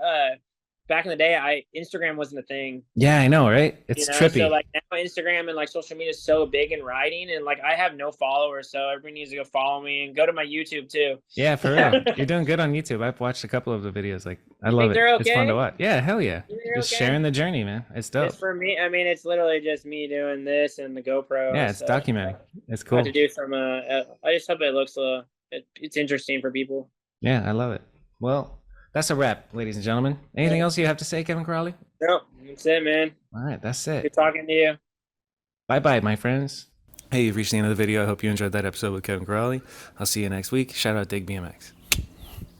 back in the day, Instagram wasn't a thing. Yeah, I know, right? It's So trippy. like now Instagram and like social media is so big in writing, and like I have no followers, so everybody needs to go follow me and go to my YouTube too. Yeah, for real. You're doing good on YouTube. I've watched a couple of the videos. Like, I You love think it. they're It's fun to okay? watch. Yeah, hell yeah. You think they're Just okay? sharing the journey, man. It's dope. Just for me, I mean, it's literally just me doing this and the Yeah, GoPro. it's So documenting. It's I have to cool. do some. I just hope it looks it's interesting for people. Yeah, I love it. Well, that's a wrap, ladies and gentlemen. Anything else you have to say, Kevin Crowley? No, that's it, man. All right, that's Good it. talking to you. Bye bye, my friends. Hey, you've reached the end of the video. I hope you enjoyed that episode with Kevin Crowley. I'll see you next week. Shout out Dig BMX.